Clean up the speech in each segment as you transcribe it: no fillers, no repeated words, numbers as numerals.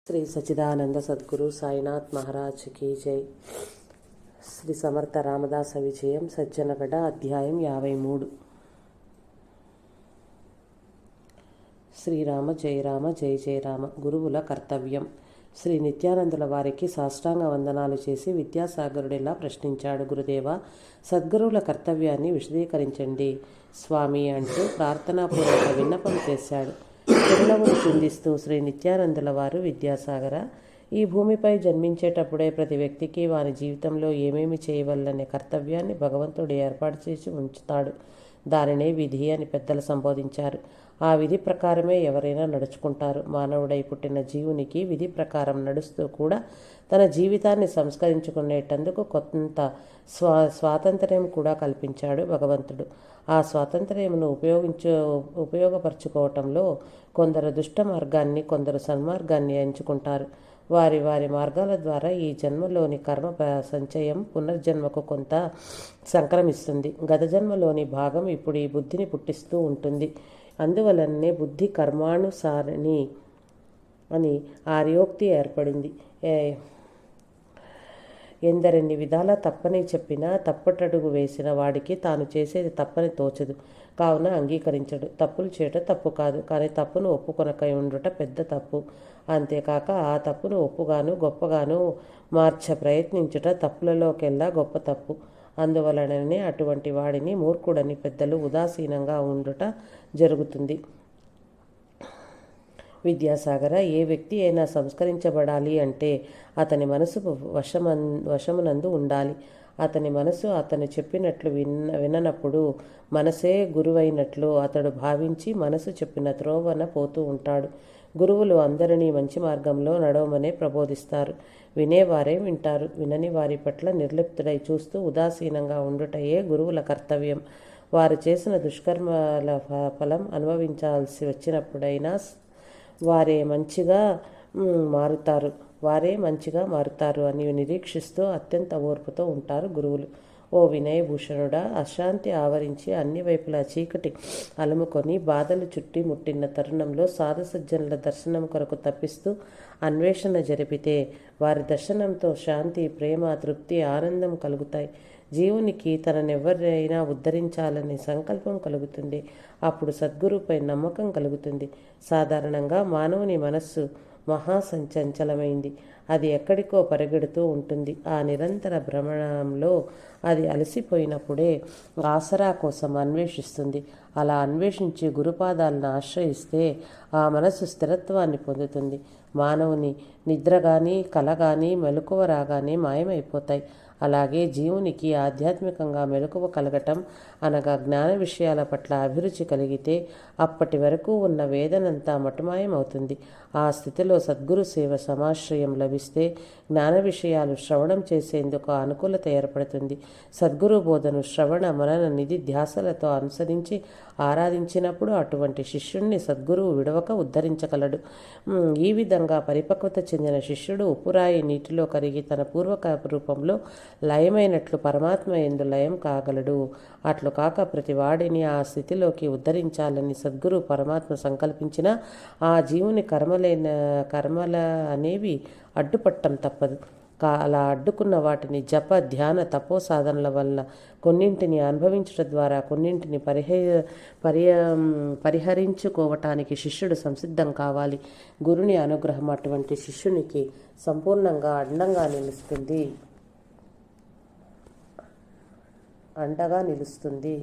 Shri Sachidananda Sadhguru Sainath Maharaj key జై. శ్రీ సమర్థ రామదాస విజయం సజ్జనగడ అధ్యాయం 53. శ్రీరామ జయ రామ జయ జయ రామ. గురువుల కర్తవ్యం. శ్రీ నిత్యానందుల వారికి సాష్టాంగ వందనాలు చేసి విద్యాసాగరుడిలా ప్రశ్నించాడు. గురుదేవ, సద్గురువుల కర్తవ్యాన్ని విశదీకరించండి స్వామి అంటూ ప్రార్థనాపూర్వక విన్నపం చేశాడు. చిరునవ్వును చిందిస్తూ శ్రీ నిత్యానందుల వారు, విద్యాసాగర, ఈ భూమిపై జన్మించేటప్పుడే ప్రతి వ్యక్తికి వారి జీవితంలో ఏమేమి చేయవలనే కర్తవ్యాన్ని భగవంతుడు ఏర్పాటు చేసి ఉంచుతాడు. దానినే విధి అని పెద్దలు సంబోధించారు. ఆ విధి ప్రకారమే ఎవరైనా నడుచుకుంటారు. మానవుడై పుట్టిన జీవునికి విధి ప్రకారం నడుస్తూ కూడా తన జీవితాన్ని సంస్కరించుకునేటందుకు కొంత స్వాతంత్ర్యం కూడా కల్పించాడు భగవంతుడు. ఆ స్వాతంత్ర్యమును ఉపయోగపరచుకోవటంలో కొందరు దుష్ట మార్గాన్ని, కొందరు సన్మార్గాన్ని ఎంచుకుంటారు. వారి వారి మార్గాల ద్వారా ఈ జన్మలోని కర్మ సంచయం పునర్జన్మకు కొంత సంక్రమిస్తుంది. గత జన్మలోని భాగం ఇప్పుడు ఈ బుద్ధిని పుట్టిస్తూ ఉంటుంది. అందువలనే బుద్ధి కర్మానుసారిణి అని ఆర్యోక్తి ఏర్పడింది. ఎందరెన్ని విధాల తప్పని చెప్పినా తప్పటడుగు వేసిన వాడికి తాను చేసేది తప్పని తోచదు. కావున అంగీకరించడు. తప్పులు చేయటం తప్పు కాదు, కానీ తప్పును ఒప్పుకొనకై ఉండుట పెద్ద తప్పు. అంతేకాక ఆ తప్పును ఒప్పుగాను గొప్పగాను ప్రయత్నించుట తప్పులలోకెల్లా గొప్ప తప్పు. అందువలననే అటువంటి వాడిని మూర్ఖుడని పెద్దలు ఉదాసీనంగా ఉండుట జరుగుతుంది. విద్యాసాగర, ఏ వ్యక్తి అయినా సంస్కరించబడాలి అంటే అతని మనసు వశమునందు ఉండాలి. అతని మనసు అతను చెప్పినట్లు విననప్పుడు మనసే గురువైనట్లు అతడు భావించి మనసు చెప్పిన త్రోవన పోతూ ఉంటాడు. గురువులు అందరినీ మంచి మార్గంలో నడవమనే ప్రబోధిస్తారు. వినేవారే వింటారు. వినని వారి పట్ల నిర్లిప్తుడై చూస్తూ ఉదాసీనంగా ఉండుటయే గురువుల కర్తవ్యం. వారు చేసిన దుష్కర్మల ఫలం అనుభవించాల్సి వచ్చినప్పుడైనా వారే మంచిగా మారుతారు అని నిరీక్షిస్తూ అత్యంత ఓర్పుతో ఉంటారు గురువులు. ఓ వినయభూషణుడా, అశాంతి ఆవరించి అన్ని వైపులా చీకటి అలుముకొని బాధలు చుట్టి ముట్టిన తరుణంలో సాధుసజ్జనుల దర్శనం కొరకు తప్పిస్తూ అన్వేషణ జరిపితే వారి దర్శనంతో శాంతి, ప్రేమ, తృప్తి, ఆనందం కలుగుతాయి. జీవునికి తననెవరైనా ఉద్ధరించాలనే సంకల్పం కలుగుతుంది. అప్పుడు సద్గురుపై నమ్మకం కలుగుతుంది. సాధారణంగా మానవుని మనస్సు మహాసంచంచలమైంది. అది ఎక్కడికో పరిగెడుతూ ఉంటుంది. ఆ నిరంతర భ్రమణంలో అది అలసిపోయినప్పుడే ఆసరా కోసం అన్వేషిస్తుంది. అలా అన్వేషించి గురుపాదాలను ఆశ్రయిస్తే ఆ మనస్సు స్థిరత్వాన్ని పొందుతుంది. మానవుని నిద్ర కానీ, కల కానీ, మెలకువ రాగానే మాయమైపోతాయి. అలాగే జీవునికి ఆధ్యాత్మికంగా మెలకువ కలగటం అనగా జ్ఞాన విషయాల పట్ల అభిరుచి కలిగితే అప్పటి వరకు ఉన్న వేదనంతా మటుమాయమవుతుంది. ఆ స్థితిలో సద్గురు సేవ సమాశ్రయం లభిస్తే జ్ఞాన విషయాలు శ్రవణం చేసేందుకు అనుకూలత ఏర్పడుతుంది. సద్గురు బోధను శ్రవణ మనన నిధి ధ్యాసలతో అనుసరించి ఆరాధించినప్పుడు అటువంటి శిష్యుణ్ణి సద్గురువు విడవక ఉద్ధరించగలడు. ఈ విధంగా పరిపక్వత చెందిన శిష్యుడు ఉప్పురాయి నీటిలో కరిగి తన పూర్వక రూపంలో లయమైనట్లు పరమాత్మ యందు లయం కాగలడు. అట్లు కాక ప్రతి వాడిని ఆ స్థితిలోకి ఉద్ధరించాలని సద్గురు పరమాత్మ సంకల్పించిన ఆ జీవుని కర్మల అనేవి అడ్డుపట్టం తప్పదు. అలా అడ్డుకున్న వాటిని జప, ధ్యాన, తపో సాధనల వల్ల కొన్నింటిని అనుభవించడం ద్వారా కొన్నింటిని పరిహరించుకోవటానికి శిష్యుడు సంసిద్ధం కావాలి. గురుని అనుగ్రహం అటువంటి శిష్యునికి సంపూర్ణంగా అండగా నిలుస్తుంది.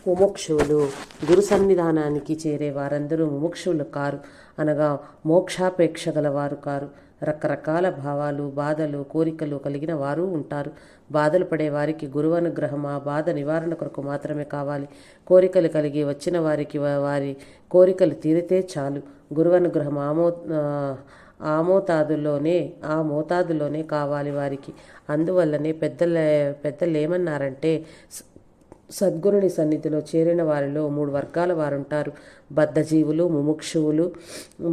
ముముక్షువులు. గురు సన్నిధానానికి చేరే వారందరూ ముముక్షువులు కారు, అనగా మోక్షాపేక్ష గలవారు కారు. రకరకాల భావాలు, బాధలు, కోరికలు కలిగిన వారు ఉంటారు. బాధలు పడే వారికి గురువు అనుగ్రహం ఆ బాధ నివారణ కొరకు మాత్రమే కావాలి. కోరికలు కలిగి వచ్చిన వారికి వారి కోరికలు తీరితే చాలు. గురువు అనుగ్రహం ఆ మోతాదులోనే కావాలి వారికి. అందువల్లనే పెద్దలు ఏమన్నారంటే, సద్గురుని సన్నిధిలో చేరిన వారిలో 3 వర్గాల వారుంటారు. బద్ధజీవులు, ముముక్షువులు,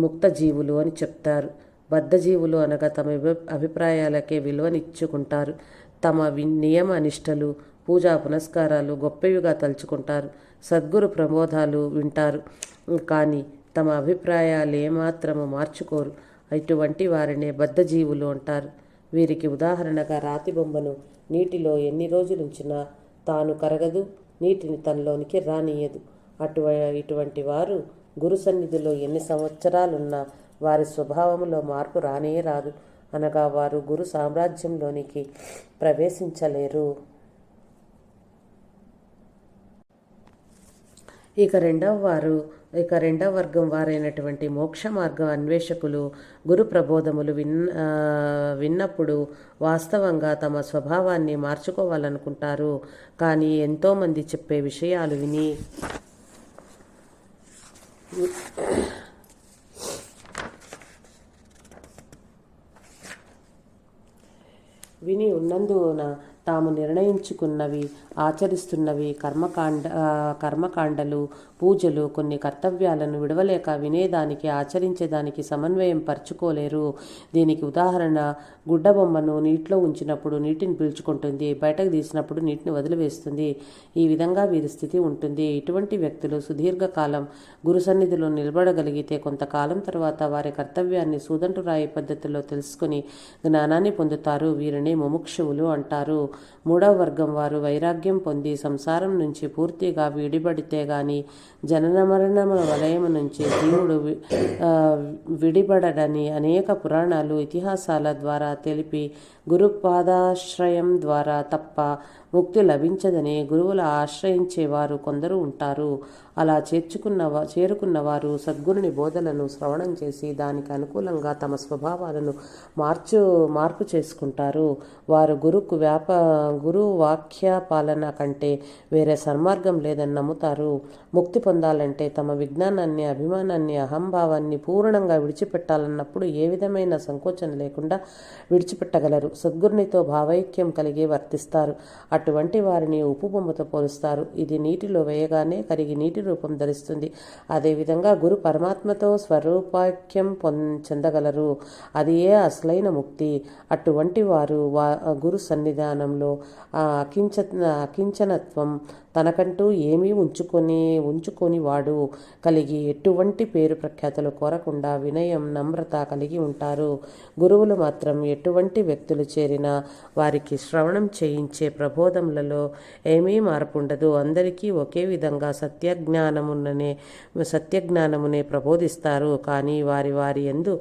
ముక్తజీవులు అని చెప్తారు. బద్ధజీవులు అనగా తమ అభిప్రాయాలకే విలువనిచ్చుకుంటారు. తమ నియమ నిష్టలు, పూజా పునస్కారాలు గొప్పవిగా తలుచుకుంటారు. సద్గురు ప్రబోధాలు వింటారు, కానీ తమ అభిప్రాయాలు ఏమాత్రము మార్చుకోరు. ఇటువంటి వారినే బద్ధజీవులు అంటారు. వీరికి ఉదాహరణగా రాతి బొమ్మను నీటిలో ఎన్ని రోజులుంచినా తాను కరగదు, నీటిని తనలోనికి రానియదు. ఇటువంటి వారు గురు సన్నిధిలో ఎన్ని సంవత్సరాలున్నా వారి స్వభావంలో మార్పు రానే రాదు. అనగా వారు గురు సామ్రాజ్యంలోనికి ప్రవేశించలేరు. ఇక రెండవ వర్గం వారైనటువంటి మోక్ష మార్గం అన్వేషకులు గురు ప్రబోధములు విన్నప్పుడు వాస్తవంగా తమ స్వభావాన్ని మార్చుకోవాలనుకుంటారు. కానీ ఎంతోమంది చెప్పే విషయాలు విని ఉన్నందున తాము నిర్ణయించుకున్నవి ఆచరిస్తున్నవి కర్మకాండలు, పూజలు, కొన్ని కర్తవ్యాలను విడవలేక వినేదానికి ఆచరించేదానికి సమన్వయం పరుచుకోలేరు. దీనికి ఉదాహరణ గుడ్డబొమ్మను నీటిలో ఉంచినప్పుడు నీటిని పీల్చుకుంటుంది, బయటకు తీసినప్పుడు నీటిని వదిలివేస్తుంది. ఈ విధంగా వీరి స్థితి ఉంటుంది. ఇటువంటి వ్యక్తులు సుదీర్ఘకాలం గురు సన్నిధిలో నిలబడగలిగితే కొంతకాలం తర్వాత వారి కర్తవ్యాన్ని సూదంటు రాయి పద్ధతిలో తెలుసుకుని జ్ఞానాన్ని పొందుతారు. వీరిని ముముక్షువులు అంటారు. మూడవ వర్గం వారు వైరాగ్యం పొంది సంసారం నుంచి పూర్తిగా విడిపడితే గాని జనన మరణముల వలయము నుంచి జీవుడు విడిపడడని అనేక పురాణాలు, ఇతిహాసాల ద్వారా తెలిపి గురుపాదాశ్రయం ద్వారా తప్ప ముక్తి లభించదని గురువుల ఆశ్రయించేవారు కొందరు ఉంటారు. అలా చేరుకున్నవారు సద్గురుని బోధలను శ్రవణం చేసి దానికి అనుకూలంగా తమ స్వభావాలను మార్పు చేసుకుంటారు. వారు గురు వాక్య పాలన కంటే వేరే సన్మార్గం లేదని నమ్ముతారు. ముక్తి పొందాలంటే తమ విజ్ఞానాన్ని, అభిమానాన్ని, అహంభావాన్ని పూర్ణంగా విడిచిపెట్టాలన్నప్పుడు ఏ విధమైన సంకోచం లేకుండా విడిచిపెట్టగలరు. సద్గురునితో భావైక్యం కలిగి వర్తిస్తారు. అటువంటి వారిని ఉప్పు బొమ్మతో పోలుస్తారు. ఇది నీటిలో వేయగానే కరిగి నీటి రూపం ధరిస్తుంది. అదేవిధంగా గురు పరమాత్మతో స్వరూపాఖ్యం చెందగలరు. అది ఏ అసలైన ముక్తి. అటువంటి వారు గురు సన్నిధానంలో అకించనత్వం తనకంటూ ఏమీ ఉంచుకొని వాడు కలిగి ఎటువంటి పేరు ప్రఖ్యాతులు కోరకుండా వినయం, నమ్రత కలిగి ఉంటారు. గురువులు మాత్రం ఎటువంటి వ్యక్తులు చేరినా వారికి శ్రవణం చేయించే ప్రబోధములలో ఏమీ మార్పు ఉండదు. అందరికీ ఒకే విధంగా సత్యజ్ఞానమునే ప్రబోధిస్తారు. కానీ వారి యందు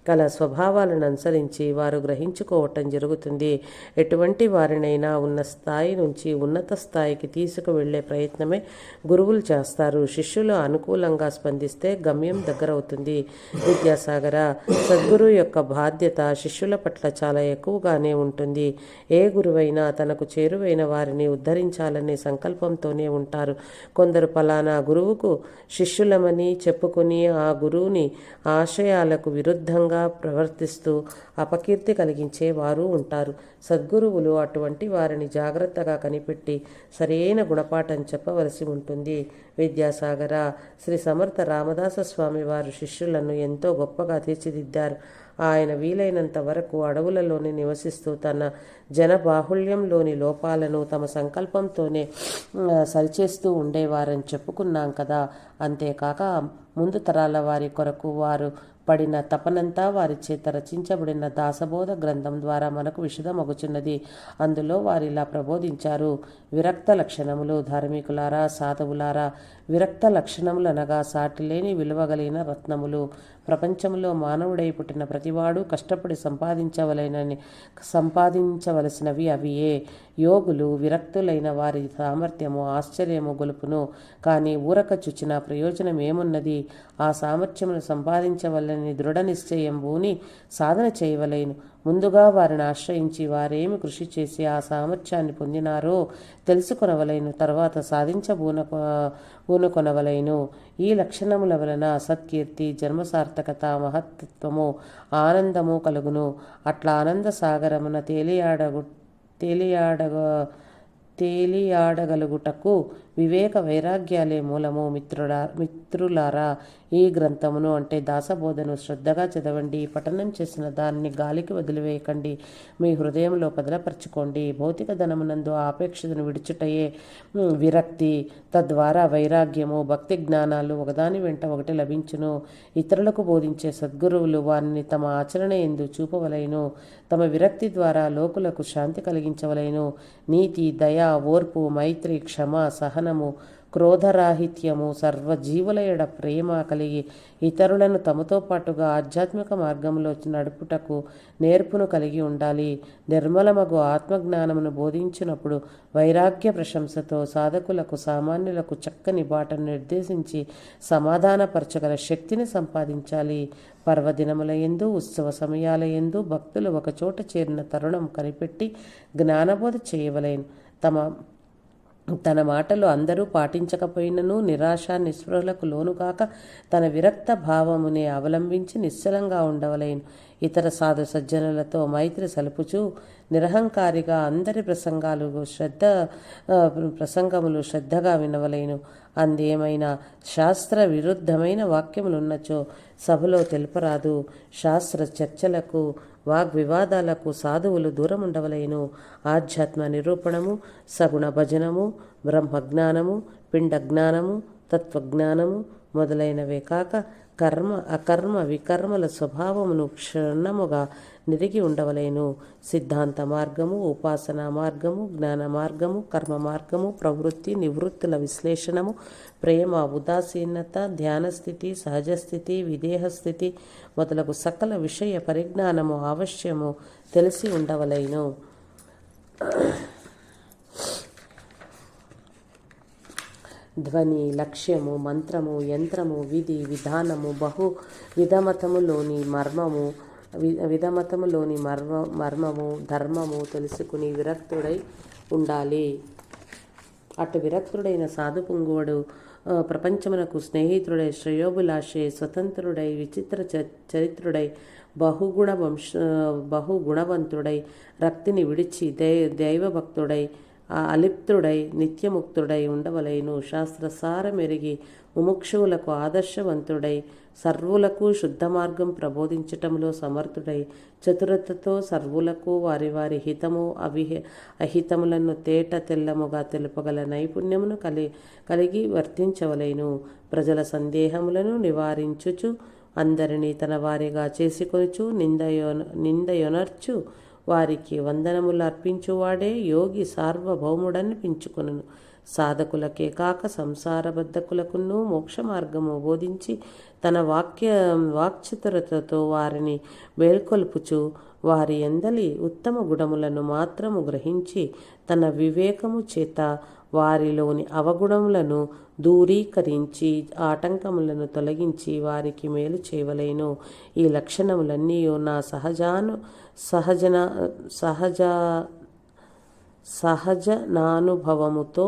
కల స్వభావాలను అనుసరించి వారు గ్రహించుకోవటం జరుగుతుంది. ఎటువంటి వారినైనా ఉన్న స్థాయి నుంచి ఉన్నత స్థాయికి తీసుకువెళ్లే ప్రయత్నమే గురువులు చేస్తారు. శిష్యులు అనుకూలంగా స్పందిస్తే గమ్యం దగ్గరవుతుంది. విద్యాసాగర, సద్గురు యొక్క బాధ్యత శిష్యుల పట్ల చాలా ఎక్కువగానే ఉంటుంది. ఏ గురువైనా తనకు చేరువైన వారిని ఉద్ధరించాలనే సంకల్పంతోనే ఉంటారు. కొందరు ఫలానా గురువుకు శిష్యులమని చెప్పుకుని ఆ గురువుని ఆశయాలకు విరుద్ధంగా ప్రవర్తిస్తూ అపకీర్తి కలిగించే వారు ఉంటారు. సద్గురువులు అటువంటి వారిని జాగ్రత్తగా కనిపెట్టి సరైన గుణపాఠం చెప్పవలసి ఉంటుంది. విద్యాసాగర, శ్రీ సమర్థ రామదాస స్వామి వారు శిష్యులను ఎంతో గొప్పగా తీర్చిదిద్దారు. ఆయన వీలైనంత వరకు అడవులలోనే నివసిస్తూ తన జన బాహుళ్యంలోని లోపాలను తమ సంకల్పంతోనే సరిచేస్తూ ఉండేవారని చెప్పుకున్నాం కదా. అంతేకాక ముందు తరాల వారి కొరకు వారు పడిన తపనంతా వారి చేత రచించబడిన దాసబోధ గ్రంథం ద్వారా మనకు విశదమగుచున్నది. అందులో వారిలా ప్రబోధించారు. విరక్త లక్షణములు. ధార్మికులారా, సాధువులారా, విరక్త లక్షణములనగా సాటిలేని విలువగలిగిన రత్నములు. ప్రపంచంలో మానవుడై పుట్టిన ప్రతివాడు కష్టపడి సంపాదించవలసినవి అవియే. యోగులు విరక్తులైన వారి సామర్థ్యము ఆశ్చర్యము గొలుపును. కానీ ఊరక చుచిన ప్రయోజనం ఏమున్నది? ఆ సామర్థ్యమును సంపాదించవలని దృఢ నిశ్చయం బూని సాధన చేయవలేను. ముందుగా వారిని ఆశ్రయించి వారేమి కృషి చేసి ఆ సామర్థ్యాన్ని పొందినారో తెలుసుకొనవలేను. తర్వాత పూనుకొనవలేను. ఈ లక్షణముల వలన సత్కీర్తి, జన్మసార్థకత, మహత్తత్వము, ఆనందము కలుగును. అట్లా ఆనంద సాగరమున తేలియాడగలుగుటకు వివేక వైరాగ్యాలే మూలము. మిత్రులారా, ఈ గ్రంథమును అంటే దాసబోధను శ్రద్ధగా చదవండి. పఠనం చేసిన దానిని గాలికి వదిలివేయకండి. మీ హృదయంలో పదలపరచుకోండి. భౌతిక ధనమునందు ఆపేక్షను విడుచుటయే విరక్తి. తద్వారా వైరాగ్యము, భక్తి జ్ఞానాలు ఒకదాని వెంట ఒకటి లభించును. ఇతరులకు బోధించే సద్గురువులు వారిని తమ ఆచరణ ఎందు చూపవలెను. తమ విరక్తి ద్వారా లోకులకు శాంతి కలిగించవలెను. నీతి, దయ, ఓర్పు, మైత్రి, క్షమ, సహనము, క్రోధరాహిత్యము, సర్వజీవుల ఎడ ప్రేమ కలిగి ఇతరులను తమతో పాటుగా ఆధ్యాత్మిక మార్గంలో నడుపుటకు నేర్పును కలిగి ఉండాలి. నిర్మలమగు ఆత్మజ్ఞానమును బోధించినప్పుడు వైరాగ్య ప్రశంసతో సాధకులకు, సామాన్యులకు చక్కని బాటను నిర్దేశించి సమాధానపరచగల శక్తిని సంపాదించాలి. పర్వదినముల యందు, ఉత్సవ సమయాల యందు భక్తులు ఒకచోట చేరిన తరుణం కనిపెట్టి జ్ఞానబోధ చేయవలెను. తన మాటలు అందరూ పాటించకపోయినను నిరాశ నిస్పృహలకు లోనుగాక తన విరక్త భావమునే అవలంబించి నిశ్చలంగా ఉండవలేను. ఇతర సాధు సజ్జనులతో మైత్రి సలుపుచూ నిరహంకారిగా అందరి ప్రసంగములు శ్రద్ధగా వినవలేను. అందేమైనా శాస్త్ర విరుద్ధమైన వాక్యములున్నచో సభలో తెలుపరాదు. శాస్త్ర చర్చలకు, వాగ్వివాదాలకు సాధువులు దూరం ఉండవలేను. ఆధ్యాత్మ నిరూపణము, సగుణ భజనము, బ్రహ్మజ్ఞానము, పిండజ్ఞానము, తత్వజ్ఞానము మొదలైనవే కాక అకర్మ వికర్మల స్వభావమును క్షుణ్ణముగా నిరిగి ఉండవలేను. సిద్ధాంత మార్గము, ఉపాసనా మార్గము, జ్ఞాన మార్గము, కర్మ మార్గము, ప్రవృత్తి నివృత్తుల విశ్లేషణము, ప్రేమ, ఉదాసీనత, ధ్యానస్థితి, సహజస్థితి, విదేహస్థితి మొదలగు సకల విషయ పరిజ్ఞానము అవశ్యము తెలిసి ఉండవలేను. ధ్వని, లక్ష్యము, మంత్రము, యంత్రము, విధి, విధానము, విధమతములోని మర్మము, ధర్మము తెలుసుకుని విరక్తుడై ఉండాలి. అటు విరక్తుడైన సాధు పుంగువుడు ప్రపంచమునకు స్నేహితుడై, శ్రేయోభిలాషే, స్వతంత్రుడై, విచిత్ర చరిత్రుడై, బహుగుణవంతుడై, రక్తిని విడిచి దైవభక్తుడై, అలిప్తుడై, నిత్యముక్తుడై ఉండవలేను. శాస్త్రసారమెరిగి ముముక్షువులకు ఆదర్శవంతుడై, సర్వులకు శుద్ధ మార్గం ప్రబోధించటంలో సమర్థుడై, చతురతతో సర్వులకు వారి వారి హితము అహితములను తేట తెల్లముగా తెలుపగల నైపుణ్యమును కలిగి వర్తించవలేను. ప్రజల సందేహములను నివారించుచు అందరినీ తన వారిగా చేసుకొనుచు నిందయొనర్చు వారికి వందనములు అర్పించువాడే యోగి సార్వభౌముడనిపించుకొనును. సాధకులకే కాక సంసార బద్ధకులకును మోక్ష మార్గము బోధించి తన వాక్చతురతతో వారిని మేల్కొల్పుచు వారి ఎందలి ఉత్తమ గుణములను మాత్రము గ్రహించి తన వివేకము చేత వారిలోని అవగుణములను దూరీకరించి ఆటంకములను తొలగించి వారికి మేలు చేయవలేను. ఈ లక్షణములన్నీ నా సహజనానుభవముతో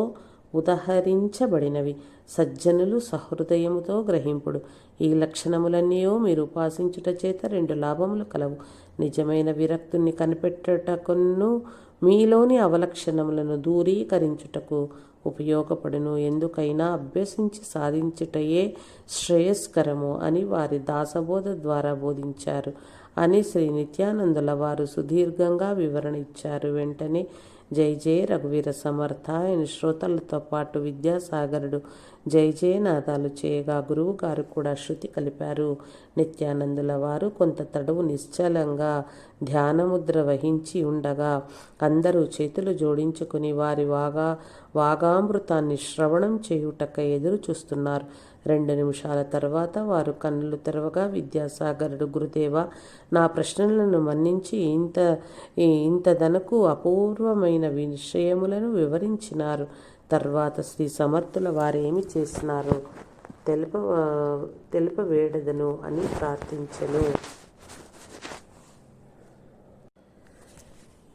ఉదహరించబడినవి. సజ్జనులు సహృదయముతో గ్రహింపుడు. ఈ లక్షణములన్నీ మీరు ఉపాసించుట చేత 2 లాభములు కలవు. నిజమైన విరక్తుని కనిపెట్టుటకును మీలోని అవలక్షణములను దూరీకరించుటకు ఉపయోగపడును. ఎందుకైనా అభ్యసించి సాధించుటయే శ్రేయస్కరము అని వారి దాసబోధ ద్వారా బోధించారు అని శ్రీ నిత్యానందుల వారు సుదీర్ఘంగా వివరణ ఇచ్చారు. వెంటనే జై జయ రఘువీర సమర్థ ఆయన శ్రోతలతో పాటు విద్యాసాగరుడు జై జయనాదాలు చేయగా గురువు గారు కూడా శృతి కలిపారు. నిత్యానందుల వారు కొంత తడువు నిశ్చలంగా ధ్యానముద్ర వహించి ఉండగా అందరూ చేతులు జోడించుకుని వారి వాగామృతాన్ని శ్రవణం చేయుటకై ఎదురు చూస్తున్నారు. 2 నిమిషాల తర్వాత వారు కన్నులు తెరవగా విద్యాసాగరుడు గురుదేవ, నా ప్రశ్నలను మన్నించి ఇంతదనకు అపూర్వమైన విషయములను వివరించినారు. తర్వాత శ్రీ సమర్థుల వారేమి చేసినారో తెలుపవేడదను అని ప్రార్థించెను.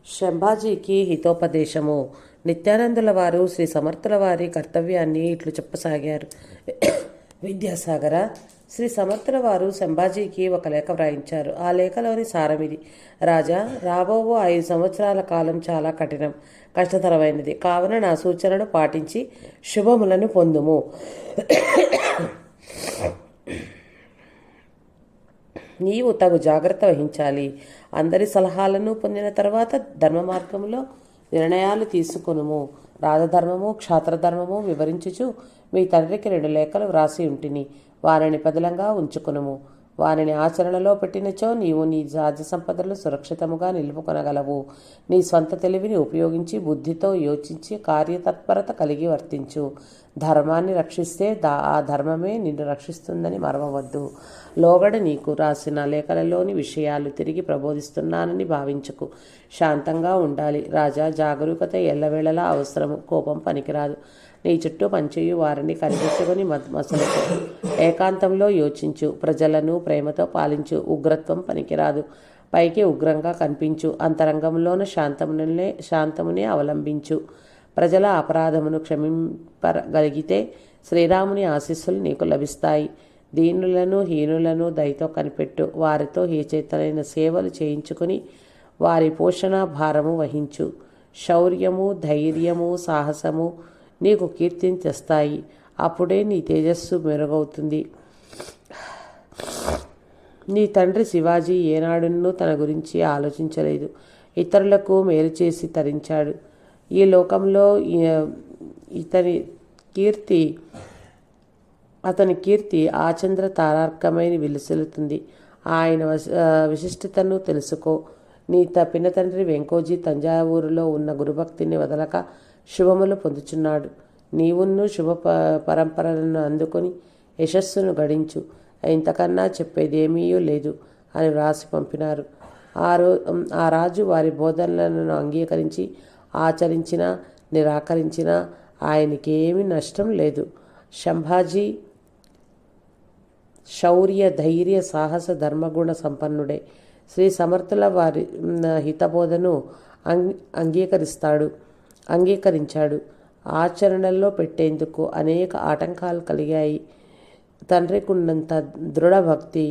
శంభాజీకి హితోపదేశము. నిత్యానందుల వారు శ్రీ సమర్థుల వారి కర్తవ్యాన్ని ఇట్లు చెప్పసాగారు. విద్యాసాగర, శ్రీ సమర్థుల వారు సంభాజీకి ఒక లేఖ వ్రాయించారు. ఆ లేఖలోని సారమిది: రాజా, రాబో 5 సంవత్సరాల కాలం చాలా కష్టతరమైనది. కావున నా సూచనను పాటించి శుభములను పొందుము. నీవు తగు జాగ్రత్త వహించాలి. అందరి సలహాలను పొందిన తర్వాత ధర్మ మార్గంలో నిర్ణయాలు తీసుకొనుము. రాజధర్మము, క్షాత్రధర్మము వివరించుచు మీ తండ్రికి 2 లేఖలు వ్రాసి ఉంటిని. వారిని పదిలంగా ఉంచుకునుము. వారిని ఆచరణలో పెట్టినచో నీవు నీ రాజ్య సంపదలు సురక్షితముగా నిలుపుకొనగలవు. నీ స్వంత తెలివిని ఉపయోగించి బుద్ధితో యోచించి కార్యతత్పరత కలిగి వర్తించు. ధర్మాన్ని రక్షిస్తే ఆ ధర్మమే నిన్ను రక్షిస్తుందని మరవవద్దు. లోగడ నీకు రాసిన లేఖలలోని విషయాలు తిరిగి ప్రబోధిస్తున్నానని భావించకు. శాంతంగా ఉండాలి. రాజా, జాగరూకత ఎల్లవేళలా అవసరము. కోపం పనికిరాదు. నీ చుట్టూ పనిచేయు వారిని కనిపెట్టుకుని మసలుకో. ఏకాంతంలో యోచించు. ప్రజలను ప్రేమతో పాలించు. ఉగ్రత్వం పనికిరాదు. పైకి ఉగ్రంగా కనిపించు. అంతరంగంలోన శాంతమునే అవలంబించు. ప్రజల అపరాధమును క్షమింపగలిగితే శ్రీరాముని ఆశీస్సులు నీకు లభిస్తాయి. దీనులను హీనులను దయతో కనిపెట్టు. వారితో హేచేతనైన సేవలు చేయించుకుని వారి పోషణ భారము వహించు. శౌర్యము, ధైర్యము, సాహసము నీకు కీర్తిని తెస్తాయి. అప్పుడే నీ తేజస్సు మెరుగవుతుంది. నీ తండ్రి శివాజీ ఏనాడున్నూ తన గురించి ఆలోచించలేదు. ఇతరులకు మేలు చేసి తరించాడు. ఈ లోకంలో అతని కీర్తి ఆచంద్ర తారార్కమైన విలుసలుతుంది. ఆయన విశిష్టతను తెలుసుకో. నీ పిన తండ్రి వెంకోజీ తంజావూరులో ఉన్న గురుభక్తిని వదలక శుభములు పొందుచున్నాడు. నీవున్ను శుభ పరంపరలను అందుకొని యశస్సును గడించు. ఇంతకన్నా చెప్పేదేమీ లేదు అని వ్రాసి పంపినారు. ఆ రాజు వారి బోధనలను అంగీకరించి ఆచరించినా నిరాకరించినా ఆయనకేమీ నష్టం లేదు. సంభాజీ శౌర్య, ధైర్య, సాహస, ధర్మగుణ సంపన్నుడే. శ్రీ సమర్థుల వారి హితబోధను అంగీకరించాడు. ఆచరణలో పెట్టేందుకు అనేక ఆటంకాలు కలిగాయి. తండ్రికున్నంత దృఢభక్తి,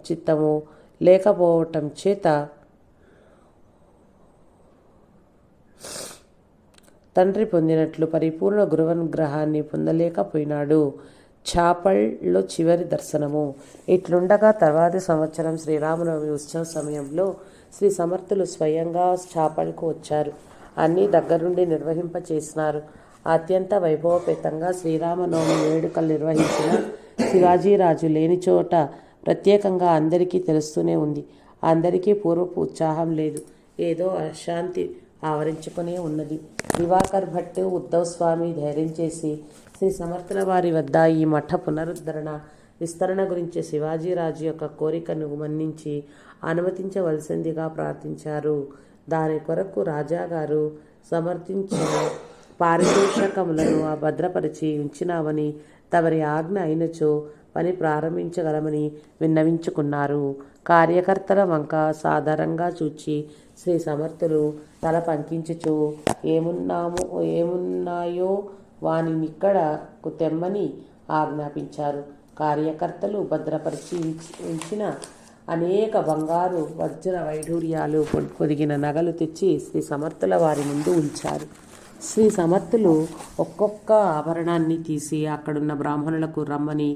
చిత్తము లేకపోవటం చేత తండ్రి పొందినట్లు పరిపూర్ణ గురువనుగ్రహాన్ని పొందలేకపోయినాడు. చాపల్లో చివరి దర్శనము. ఇట్లుండగా తర్వాతి సంవత్సరం శ్రీరామనవమి ఉత్సవ సమయంలో శ్రీ సమర్థులు స్వయంగా చాపల్కు వచ్చారు. అన్నీ దగ్గరుండి నిర్వహింపచేసినారు. అత్యంత వైభవపేతంగా శ్రీరామనవమి వేడుకలు నిర్వహించిన శివాజీరాజు లేని చోట ప్రత్యేకంగా అందరికీ తెలుస్తూనే ఉంది. అందరికీ పూర్వపు ఉత్సాహం లేదు. ఏదో అశాంతి ఆవరించుకునే ఉన్నది. దివాకర్ భట్, ఉద్ధవ్ స్వామి ధైర్యం చేసి శ్రీ సమర్థుల వారి వద్ద ఈ మఠ పునరుద్ధరణ విస్తరణ గురించి శివాజీరాజు యొక్క కోరికను మన్నించి అనుమతించవలసిందిగా ప్రార్థించారు. దాని కొరకు రాజాగారు సమర్థించిన పారితోషకములను భద్రపరిచి ఉంచినామని, తమరి ఆజ్ఞ అయినచో పని ప్రారంభించగలమని విన్నవించుకున్నారు. కార్యకర్తల వంక సాధారణంగా చూచి శ్రీ సమర్థులు తల పంకించుచు ఏమున్నాయో వానినిక్కడకు తెమ్మని ఆజ్ఞాపించారు. కార్యకర్తలు భద్రపరిచి ఉంచిన అనేక బంగారు, వజ్ర వైఢూర్యాలు పొదిగిన నగలు తెచ్చి శ్రీ సమర్థుల వారి ముందు ఉంచారు. శ్రీ సమర్థులు ఒక్కొక్క ఆభరణాన్ని తీసి అక్కడున్న బ్రాహ్మణులకు రమ్మని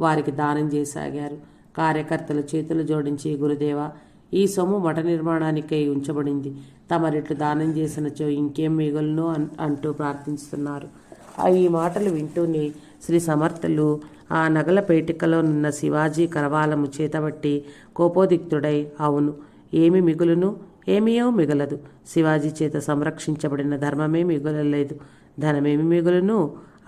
వారికి దానం చేసాగారు. కార్యకర్తలు చేతులు జోడించి, గురుదేవ, ఈ సొమ్ము మఠ నిర్మాణానికై ఉంచబడింది. తమరిట్లు దానం చేసినచో ఇంకేం మిగులును అంటూ ప్రార్థిస్తున్నారు. ఈ మాటలు వింటూనే శ్రీ సమర్థులు ఆ నగల పేటికలో నున్న శివాజీ కరవాలము చేతబట్టి కోపోదిక్తుడై, అవును, ఏమి మిగులును? ఏమీయో మిగలదు. శివాజీ చేత సంరక్షించబడిన ధర్మమే మిగులలేదు. ధనమేమి మిగులును?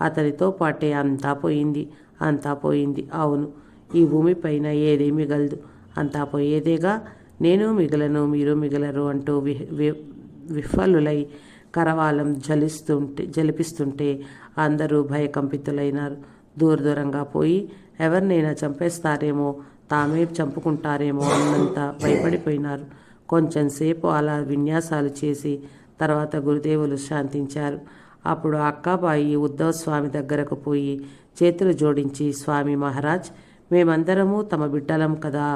అతనితో పాటే అంతా పోయింది. అవును, ఈ భూమిపైన ఏదీ మిగలదు. అంతా పోయేదేగా. నేను మిగలను, మీరు మిగలరు అంటూ విఫలులై కరవాలం జలిపిస్తుంటే అందరూ భయకంపితులైనారు. దూరంగా పోయి ఎవరినైనా చంపేస్తారేమో, తామే చంపుకుంటారేమో అన్నంత భయపడిపోయినారు. కొంచెంసేపు అలా విన్యాసాలు చేసి తర్వాత గురుదేవులు శాంతించారు. అప్పుడు అక్కాబాయి ఉద్ధవ్ స్వామి దగ్గరకు పోయి చేతులు జోడించి, స్వామి మహారాజ్, మేమందరము తమ బిడ్డలం కదా.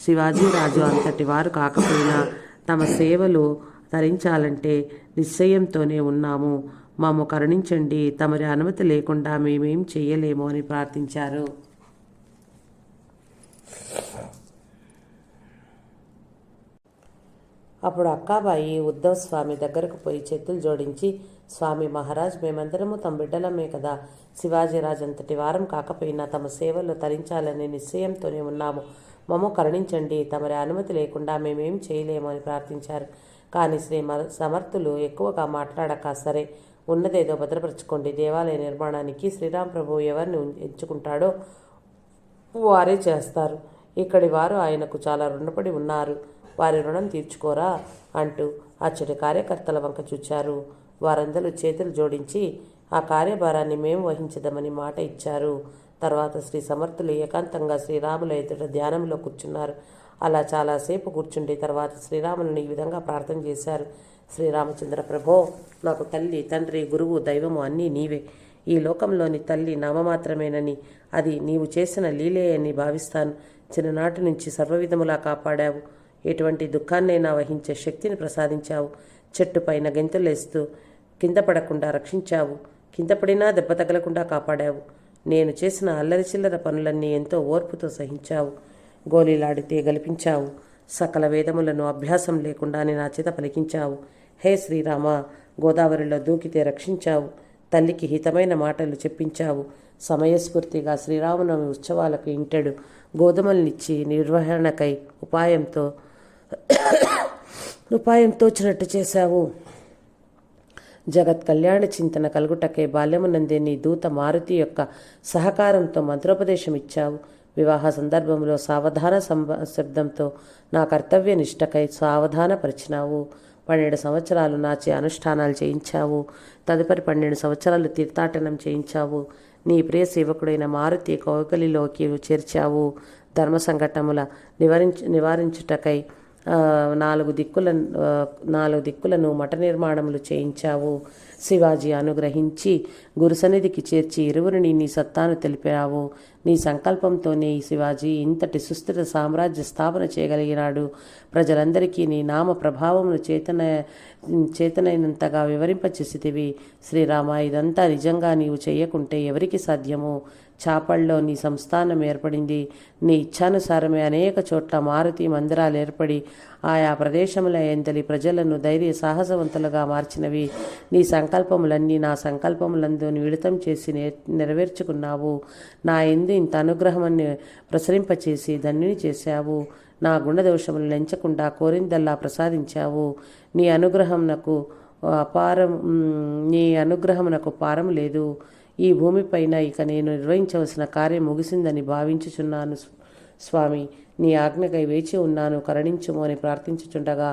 శివాజీరాజు అంతటి వారు కాకపోయినా తమ సేవలు తరించాలంటే నిశ్చయంతోనే ఉన్నాము. మమ్ము కరుణించండి. తమరి అనుమతి లేకుండా మేమేం చెయ్యలేము అని ప్రార్థించారు. అప్పుడు అక్కాబాయి ఉద్ధవ్ స్వామి దగ్గరకు పోయి చేతులు జోడించి, స్వామి మహారాజ్, మేమందరము తమ బిడ్డలమే కదా. శివాజీరాజు అంతటి వారం కాకపోయినా తమ సేవలు తరించాలని నిశ్చయంతోనే ఉన్నాము. మమ్ము కరుణించండి. తమరి అనుమతి లేకుండా మేమేం చేయలేము అని ప్రార్థించారు. కానీ శ్రీ సమర్థులు ఎక్కువగా మాట్లాడక, సరే ఉన్నదేదో భద్రపరచుకోండి. దేవాలయ నిర్మాణానికి శ్రీరామ్ ప్రభు ఎవరిని ఎంచుకుంటాడో వారే చేస్తారు. ఇక్కడి వారు ఆయనకు చాలా రుణపడి ఉన్నారు. వారి రుణం తీర్చుకోరా అంటూ అచ్చటి కార్యకర్తల వంక చూచారు. వారందరూ చేతులు జోడించి ఆ కార్యభారాన్ని మేము వహించదామని మాట ఇచ్చారు. తర్వాత శ్రీ సమర్థులు ఏకాంతంగా శ్రీరాముల ఎదుట ధ్యానంలో కూర్చున్నారు. అలా చాలాసేపు కూర్చుండి తర్వాత శ్రీరాములను ఈ విధంగా ప్రార్థన చేశారు. శ్రీరామచంద్ర ప్రభో, నాకు తల్లి, తండ్రి, గురువు, దైవము అన్నీ నీవే. ఈ లోకంలోని తల్లి నామమాత్రమేనని, అది నీవు చేసిన లీలే అని భావిస్తాను. చిన్ననాటి నుంచి సర్వవిధములా కాపాడావు. ఎటువంటి దుఃఖాన్నైనా వహించే శక్తిని ప్రసాదించావు. చెట్టు పైన గెంతులేస్తూ కింద పడకుండా రక్షించావు. కింద పడినా దెబ్బ తగలకుండా కాపాడావు. నేను చేసిన అల్లరి చిల్లర పనులన్నీ ఎంతో ఓర్పుతో సహించావు. గోలీలాడితే గెలిపించావు. సకల వేదములను అభ్యాసం లేకుండానే నా చేత పలికించావు. హే శ్రీరామ, గోదావరిలో దూకితే రక్షించావు. తల్లికి హితమైన మాటలు చెప్పించావు. సమయస్ఫూర్తిగా శ్రీరామనవమి ఉత్సవాలకు ఇంటెడు గోధుమలనిచ్చి నిర్వహణకై ఉపాయంతో వచ్చినట్టు చేశావు. జగత్ కళ్యాణ చింతన కలుగుటకే బాల్యమునందే నీ దూత మారుతి యొక్క సహకారంతో మంత్రోపదేశం ఇచ్చావు. వివాహ సందర్భంలో సావధాన శబ్దంతో నా కర్తవ్య నిష్టకై సావధానపరిచినావు. 12 సంవత్సరాలు నాచే అనుష్ఠానాలు చేయించావు. తదుపరి 12 సంవత్సరాలు తీర్థాటనం చేయించావు. నీ ప్రియ సేవకుడైన మారుతి కౌకలిలోకి చేర్చావు. ధర్మ సంఘటనముల నివారించుటకై 4 దిక్కులను మఠ నిర్మాణములు చేయించావు. శివాజీ అనుగ్రహించి గురుసన్నిధికి చేర్చి ఇరువురిని నీ సత్తాను తెలిపావు. నీ సంకల్పంతోనే ఈ శివాజీ ఇంతటి సుస్థిర సామ్రాజ్య స్థాపన చేయగలిగినాడు. ప్రజలందరికీ నీ నామ ప్రభావమును చేతనైనంతగా వివరింపచేసితివి. శ్రీరామ, ఇదంతా నిజంగా నీవు చేయకుంటే ఎవరికి సాధ్యము? చాపల్లో నీ సంస్థానం ఏర్పడింది. నీ ఇచ్ఛానుసారమే అనేక చోట్ల మారుతి మందిరాలు ఏర్పడి ఆయా ప్రదేశముల ఎందలి ప్రజలను ధైర్య సాహసవంతులుగా మార్చినవి. నీ సంకల్పములన్నీ నా సంకల్పములందు మిళితం చేసి నెరవేర్చుకున్నావు. నా ఎందు ఇంత అనుగ్రహమని ప్రసరింపచేసి ధన్యుని చేశావు. నా గుణదోషములు ఎంచకుండా కోరిందల్లా ప్రసాదించావు. నీ అనుగ్రహమునకు పారం లేదు. ఈ భూమిపైన ఇక నేను నిర్వహించవలసిన కార్యం ముగిసిందని భావించుచున్నాను. స్వామి, నీ ఆజ్ఞకై వేచి ఉన్నాను, కరుణించుము అని ప్రార్థించుచుండగా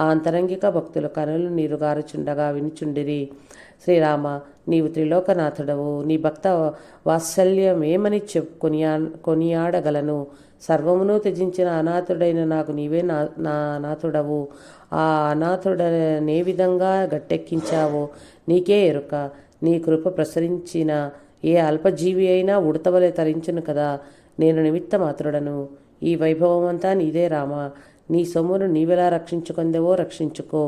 ఆ అంతరంగిక భక్తులు కనులు నీరు గారుచుండగా వినుచుండిరి. శ్రీరామ, నీవు త్రిలోకనాథుడవు. నీ భక్త వాత్సల్యమేమని కొనియాడగలను? సర్వమును త్యజించిన అనాథుడైన నాకు నీవే నా అనాథుడవు. ఆ అనాథుడనే విధంగా గట్టెక్కించావో నీకే ఎరుక. నీ కృప ప్రసరించిన ఏ అల్పజీవి అయినా ఉడతవలే తరించును కదా. నేను నిమిత్త మాత్రుడను. ఈ వైభవమంతా నీదే రామ. నీ సొమ్మును నీవెలా రక్షించుకుందేవో రక్షించుకో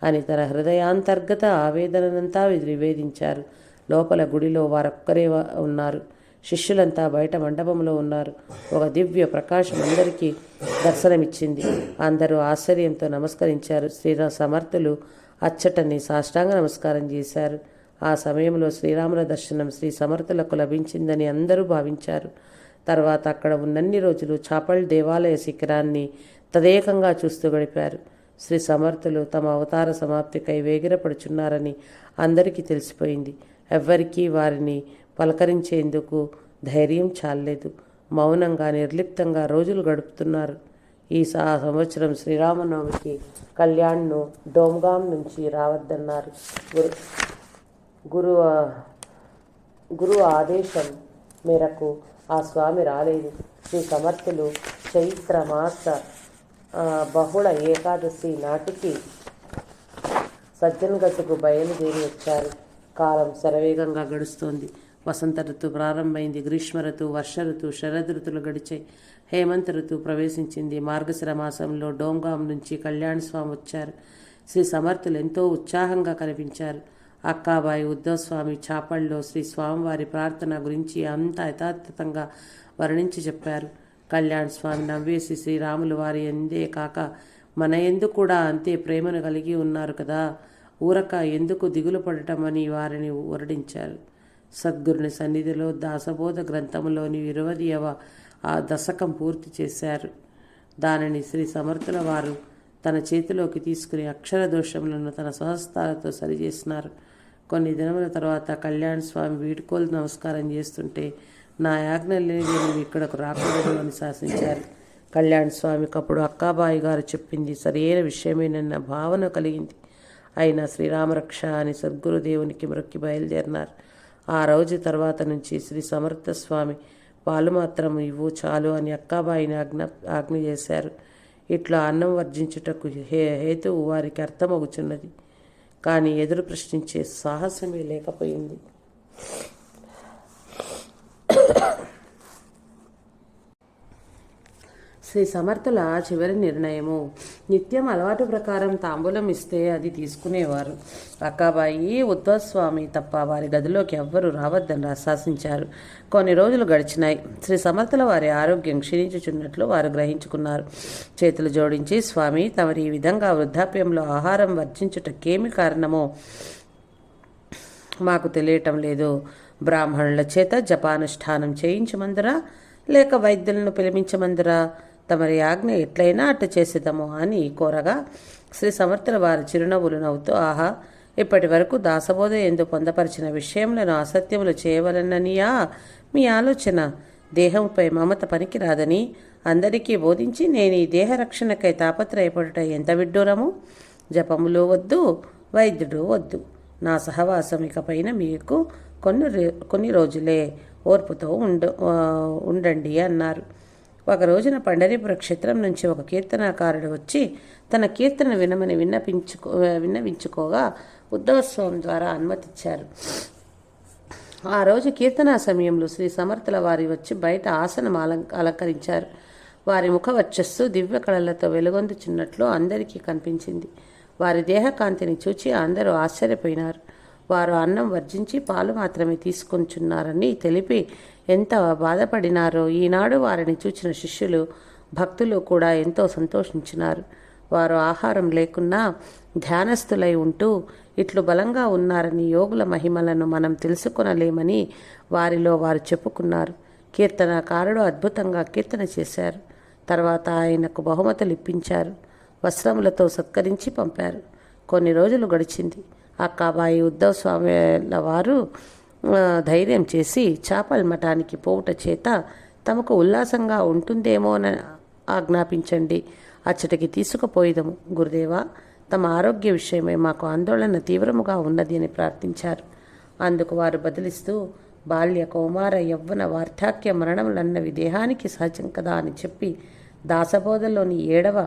అని తన హృదయాంతర్గత ఆవేదనంతా నివేదించారు. లోపల గుడిలో వారొక్కరే ఉన్నారు. శిష్యులంతా బయట మండపంలో ఉన్నారు. ఒక దివ్య ప్రకాశం అందరికీ దర్శనమిచ్చింది. అందరూ ఆశ్చర్యంతో నమస్కరించారు. సమర్థులు అచ్చటని సాష్టాంగ నమస్కారం చేశారు. ఆ సమయంలో శ్రీరాముల దర్శనం శ్రీ సమర్థులకు లభించిందని అందరూ భావించారు. తర్వాత అక్కడ ఉన్నన్ని రోజులు చాపల్ దేవాలయ శిఖరాన్ని తదేకంగా చూస్తూ గడిపారు. శ్రీ సమర్థులు తమ అవతార సమాప్తికై వేగిరపడుచున్నారని అందరికీ తెలిసిపోయింది. ఎవ్వరికీ వారిని పలకరించేందుకు ధైర్యం చాలలేదు. మౌనంగా నిర్లిప్తంగా రోజులు గడుపుతున్నారు. ఈ సంవత్సరం శ్రీరామనవమికి కళ్యాణ్ను డోమ్గాం నుంచి రావద్దన్నారు. గురు ఆదేశం మేరకు ఆ స్వామి రాలేదు. శ్రీ సమర్థులు చైత్ర మాస బహుళ ఏకాదశి నాటికి సజ్జన్గట్టుకు బయలుదేరి వచ్చారు. కాలం శరవేగంగా గడుస్తోంది. వసంత ఋతువు ప్రారంభమైంది. గ్రీష్మ ఋతువు, వర్ష ఋతువు, శరద్ ఋతువులు గడిచాయి. హేమంత ఋతువు ప్రవేశించింది. మార్గశిర మాసంలో డోంగాం నుంచి కళ్యాణ స్వామి వచ్చారు. శ్రీ సమర్థులు ఎంతో ఉత్సాహంగా కనిపించారు. అక్కాబాయి, ఉద్ధవ్ స్వామి చాపల్లో శ్రీ స్వామివారి ప్రార్థన గురించి అంతా యథాతథంగా వర్ణించి చెప్పారు. కళ్యాణ స్వామి నవ్వేసి శ్రీరాములు వారి ఎందే కాక మన ఎందు కూడా అంతే ప్రేమను కలిగి ఉన్నారు కదా, ఊరక ఎందుకు దిగులు పడటమని వారిని ఊరడించారు. సద్గురుని సన్నిధిలో దాసబోధ గ్రంథంలోని 20వ ఆ దశకం పూర్తి చేశారు. దానిని శ్రీ సమర్థుల వారు తన చేతిలోకి తీసుకుని అక్షర దోషములను తన స్వహస్తాలతో సరిచేసినారు. కొన్ని దినముల తర్వాత కళ్యాణ స్వామి వీడుకోలు నమస్కారం చేస్తుంటే నా ఆజ్ఞ లేని నువ్వు ఇక్కడకు రాకూడదు అని శాసించారు. కళ్యాణ స్వామికి అప్పుడు అక్కాబాయి గారు చెప్పింది సరైన విషయమేనన్న భావన కలిగింది. అయినా శ్రీరామరక్ష అని సద్గురుదేవునికి మొక్కి బయలుదేరినారు. ఆ రోజు తర్వాత నుంచి శ్రీ సమర్థ స్వామి పాలు మాత్రం ఇవ్వు చాలు అని అక్కాబాయిని ఆజ్ఞ చేశారు. ఇట్లా అన్నం వర్జించుటకు హేతువు వారికి అర్థమవుతున్నది. కానీ ఎదురు ప్రశ్నించే సాహసమే లేకపోయింది. శ్రీ సమర్థుల చివరి నిర్ణయము. నిత్యం అలవాటు ప్రకారం తాంబూలం ఇస్తే అది తీసుకునేవారు. అక్కాబాయి, ఉద్ధవస్వామి తప్ప వారి గదిలోకి ఎవ్వరూ రావద్దని శాసించారు. కొన్ని రోజులు గడిచినాయి. శ్రీ సమర్థుల వారి ఆరోగ్యం క్షీణించుచున్నట్లు వారు గ్రహించుకున్నారు. చేతులు జోడించి, స్వామి, తమరి ఈ విధంగా వృద్ధాప్యంలో ఆహారం వర్జించుటకేమి కారణమో మాకు తెలియటం లేదు. బ్రాహ్మణుల చేత జపానుష్ఠానం చేయించమందురా, లేక వైద్యులను పిలిపించమందురా? తమరి ఆజ్ఞ ఎట్లయినా అట్టు చేసేదము అని కోరగా శ్రీ సమర్థుల వారి చిరునవ్వులు నవ్వుతూ, ఆహా, ఇప్పటి వరకు దాసబోధ ఎందు పొందపరిచిన విషయములను అసత్యములు చేయవలననియా మీ ఆలోచన? దేహంపై మమత పనికిరాదని అందరికీ బోధించి నేను ఈ దేహ రక్షణకై తాపత్రయపడుట ఎంత విడ్డూరము! జపములు వద్దు, వైద్యుడు వద్దు. నా సహవాసం ఇకపైన మీకు కొన్ని రోజులే, ఓర్పుతో ఉండండి అన్నారు. ఒక రోజున పండరీపుర క్షేత్రం నుంచి ఒక కీర్తనాకారుడు వచ్చి తన కీర్తన వినమని విన్నవించుకోగా ఉద్ధవస్వామి ద్వారా అనుమతిచ్చారు. ఆ రోజు కీర్తనా సమయంలో శ్రీ సమర్థుల వారి వచ్చి బయట ఆసనం అలంకరించారు. వారి ముఖ వచ్చస్సు దివ్య కళలతో వెలుగొందుచున్నట్లు అందరికీ కనిపించింది. వారి దేహకాంతిని చూచి అందరూ ఆశ్చర్యపోయినారు. వారు అన్నం వర్జించి పాలు మాత్రమే తీసుకొంచున్నారని తెలిపి ఎంత బాధపడినారో ఈనాడు వారిని చూచిన శిష్యులు, భక్తులు కూడా ఎంతో సంతోషించినారు. వారు ఆహారం లేకున్నా ధ్యానస్థులై ఉంటూ ఇట్లు బలంగా ఉన్నారని యోగుల మహిమలను మనం తెలుసుకొనలేమని వారిలో వారు చెప్పుకున్నారు. కీర్తనకారుడు అద్భుతంగా కీర్తన చేశారు. తర్వాత ఆయనకు బహుమతులు ఇప్పించారు. వస్త్రములతో సత్కరించి పంపారు. కొన్ని రోజులు గడిచింది. అక్కాబాయి, ఉద్ధవ్ స్వామిల వారు ధైర్యం చేసి చాపల్ మఠానికి పోవుట చేత తమకు ఉల్లాసంగా ఉంటుందేమోనని ఆజ్ఞాపించండి, అచ్చటికి తీసుకుపోయిదము. గురుదేవా, తమ ఆరోగ్య విషయమై మాకు ఆందోళన తీవ్రముగా ఉన్నది అని ప్రార్థించారు. అందుకు వారు బదిలిస్తూ, బాల్య, కౌమార, యవ్వన, వార్ధాక్య మరణములన్నవి దేహానికి సహజం కదా అని చెప్పి దాసబోధలోని 7వ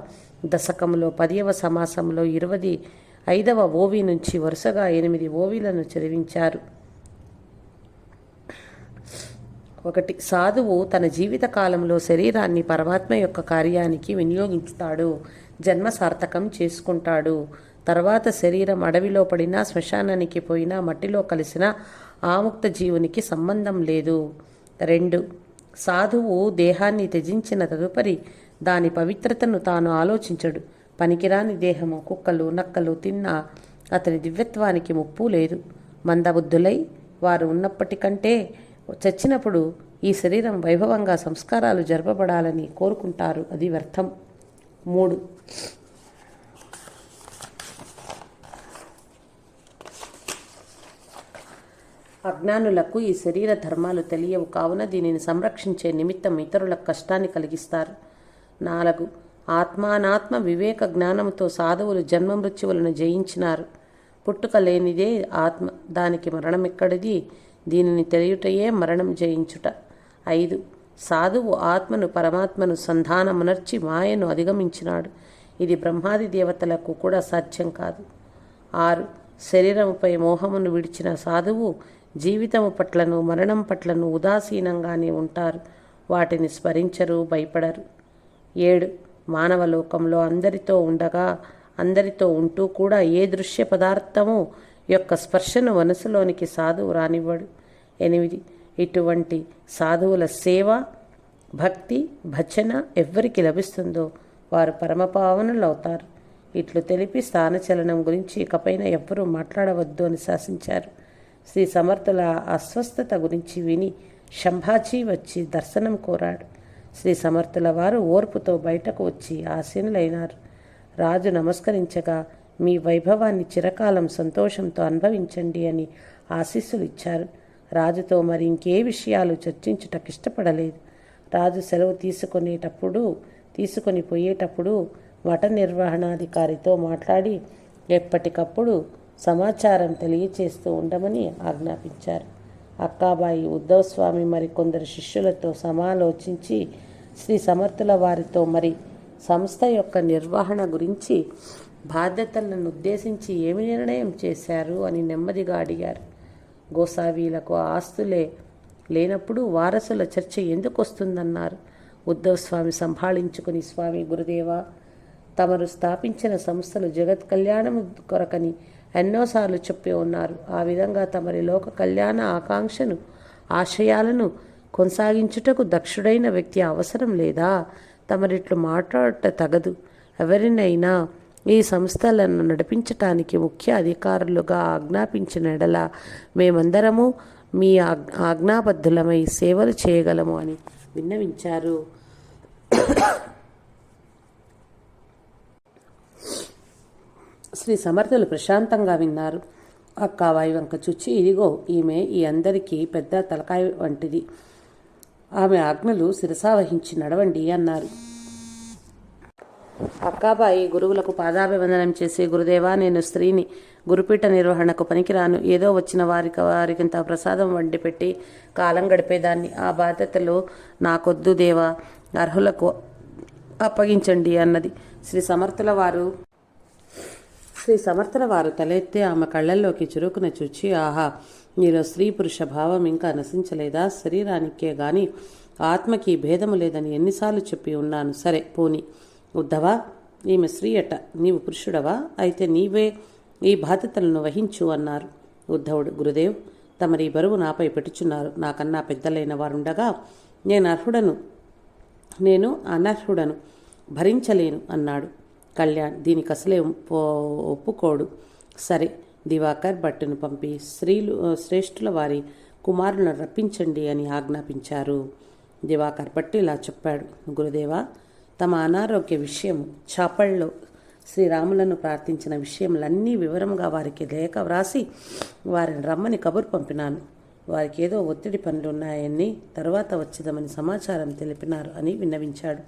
దశకంలో 10వ సమాసంలో 25వ ఓవి నుంచి వరుసగా 8 ఓవిలను చదివించారు. 1. సాధువు తన జీవిత కాలంలో శరీరాన్ని పరమాత్మ యొక్క కార్యానికి వినియోగిస్తాడు, జన్మ సార్థకం చేసుకుంటాడు. తర్వాత శరీరం అడవిలో పడినా, శ్మశానానికి పోయినా, మట్టిలో కలిసిన ఆముక్త జీవునికి సంబంధం లేదు. 2. సాధువు దేహాన్ని త్యజించిన తదుపరి దాని పవిత్రతను తాను ఆలోచించడు. పనికిరాని దేహము కుక్కలు, నక్కలు తిన్నా అతని దివ్యత్వానికి ముప్పు లేదు. మందబుద్ధులై వారు ఉన్నప్పటికంటే చచ్చినప్పుడు ఈ శరీరం వైభవంగా సంస్కారాలు జరపబడాలని కోరుకుంటారు. అది వ్యర్థం. 3. అజ్ఞానులకు ఈ శరీర ధర్మాలు తెలియవు కావున దీనిని సంరక్షించే నిమిత్తం ఇతరులకు కష్టాన్ని కలిగిస్తారు. 4. ఆత్మానాత్మ వివేక జ్ఞానంతో సాధువులు జన్మ మృత్యువులను జయించినారు. పుట్టుక లేనిదే ఆత్మ, దానికి మరణం ఎక్కడిది? దీనిని తెలియుటయే మరణం జయించుట. 5. సాధువు ఆత్మను పరమాత్మను సంధానమునర్చి మాయను అధిగమించినాడు. ఇది బ్రహ్మాది దేవతలకు కూడా సాధ్యం కాదు. 6. శరీరముపై మోహమును విడిచిన సాధువు జీవితము పట్లను మరణం పట్లను ఉదాసీనంగానే ఉంటారు. వాటిని స్మరించరు, భయపడరు. 7. మానవ లోకంలో అందరితో ఉంటూ కూడా ఏ దృశ్య పదార్థము యొక్క స్పర్శను మనసులోనికి సాధువు రానివ్వడు. 8. ఇటువంటి సాధువుల సేవ, భక్తి, భజన ఎవ్వరికి లభిస్తుందో వారు పరమపావనులవుతారు. ఇట్లు తెలిపి స్థానచలనం గురించి ఇకపైన ఎవ్వరూ మాట్లాడవద్దు అని శాసించారు. శ్రీ సమర్థుల అస్వస్థత గురించి విని శంభాజీ వచ్చి దర్శనం కోరాడు. శ్రీ సమర్థుల వారు ఓర్పుతో బయటకు వచ్చి ఆసీనులైనారు. రాజు నమస్కరించగా మీ వైభవాన్ని చిరకాలం సంతోషంతో అనుభవించండి అని ఆశీస్సులు ఇచ్చారు. రాజుతో మరి ఇంకే విషయాలు చర్చించుటకిష్టపడలేదు. రాజు సెలవు తీసుకొని పోయేటప్పుడు మఠ నిర్వహణాధికారితో మాట్లాడి ఎప్పటికప్పుడు సమాచారం తెలియచేస్తూ ఉండమని ఆజ్ఞాపించారు. అక్కాబాయి ఉద్ధవ్ స్వామి మరికొందరు శిష్యులతో సమాలోచించి శ్రీ సమర్థుల వారితో మరి సంస్థ యొక్క నిర్వహణ గురించి బాధ్యతలను ఉద్దేశించి ఏమి నిర్ణయం చేశారు అని నెమ్మదిగా అడిగారు. గోసావీలకు ఆస్తులే లేనప్పుడు వారసుల చర్చ ఎందుకు వస్తుందన్నారు. ఉద్ధవ్ స్వామి సంభాళించుకుని, స్వామి గురుదేవ, తమరు స్థాపించిన సంస్థలు జగత్ కళ్యాణము కొరకని ఎన్నోసార్లు చెప్పి ఉన్నారు. ఆ విధంగా తమరి లోక కళ్యాణ ఆకాంక్షను, ఆశయాలను కొనసాగించుటకు దక్షుడైన వ్యక్తి అవసరం లేదా? తమరిట్లు మాట్లాడట తగదు. ఎవరినైనా ఈ సంస్థలను నడిపించటానికి ముఖ్య అధికారులుగా ఆజ్ఞాపించిన ఎడల మేమందరము మీ ఆజ్ఞాబద్ధులమై సేవలు చేయగలము అని విన్నవించారు. శ్రీ సమర్థులు ప్రశాంతంగా విన్నారు. అక్కాబాయి వంక చూచి, ఇదిగో ఈమె ఈ అందరికీ పెద్ద తలకాయ వంటిది. ఆమె ఆజ్ఞలు శిరసావహించి నడవండి అన్నారు. అక్కాబాయి గురువులకు పాదాభివందనం చేసి, గురుదేవా, నేను స్త్రీని, గురుపీఠ నిర్వహణకు పనికిరాను. ఏదో వచ్చిన వారికింత ప్రసాదం వండి పెట్టి కాలం గడిపేదాన్ని. ఆ బాధ్యతలు నాకొద్దు దేవా, అర్హులకు అప్పగించండి అన్నది. శ్రీ సమర్థుల వారు తలెత్తి ఆమె కళ్ళల్లోకి చురుకున చూచి, ఆహా, నీలో స్త్రీ పురుష భావం ఇంకా నశించలేదా? శరీరానికే గాని ఆత్మకి భేదము లేదని ఎన్నిసార్లు చెప్పి ఉన్నాను. సరే పోని. ఉద్ధవా, ఈమె స్త్రీ అట, నీవు పురుషుడవా? అయితే నీవే ఈ బాధ్యతలను వహించు అన్నారు. ఉద్ధవుడు, గురుదేవ్, తమరి బరువు నాపై పెట్టుచున్నారు. నాకన్నా పెద్దలైన వారుండగా నేను అనర్హుడను, భరించలేను అన్నాడు. కళ్యాణ్ దీనికి అసలే ఒప్పుకోడు. సరే, దివాకర్ భట్టును పంపి శ్రేష్ఠుల వారి కుమారులను రప్పించండి అని ఆజ్ఞాపించారు. దివాకర్ భట్టు ఇలా చెప్పాడు. గురుదేవా, తమ అనారోగ్య విషయం, చాపల్లో శ్రీరాములను ప్రార్థించిన విషయములన్నీ వివరంగా వారికి లేఖ వ్రాసి వారిని రమ్మని కబురు పంపినాను. వారికి ఏదో ఒత్తిడి పనులున్నాయని తరువాత వచ్చేదమని సమాచారం తెలిపినారు అని విన్నవించాడు.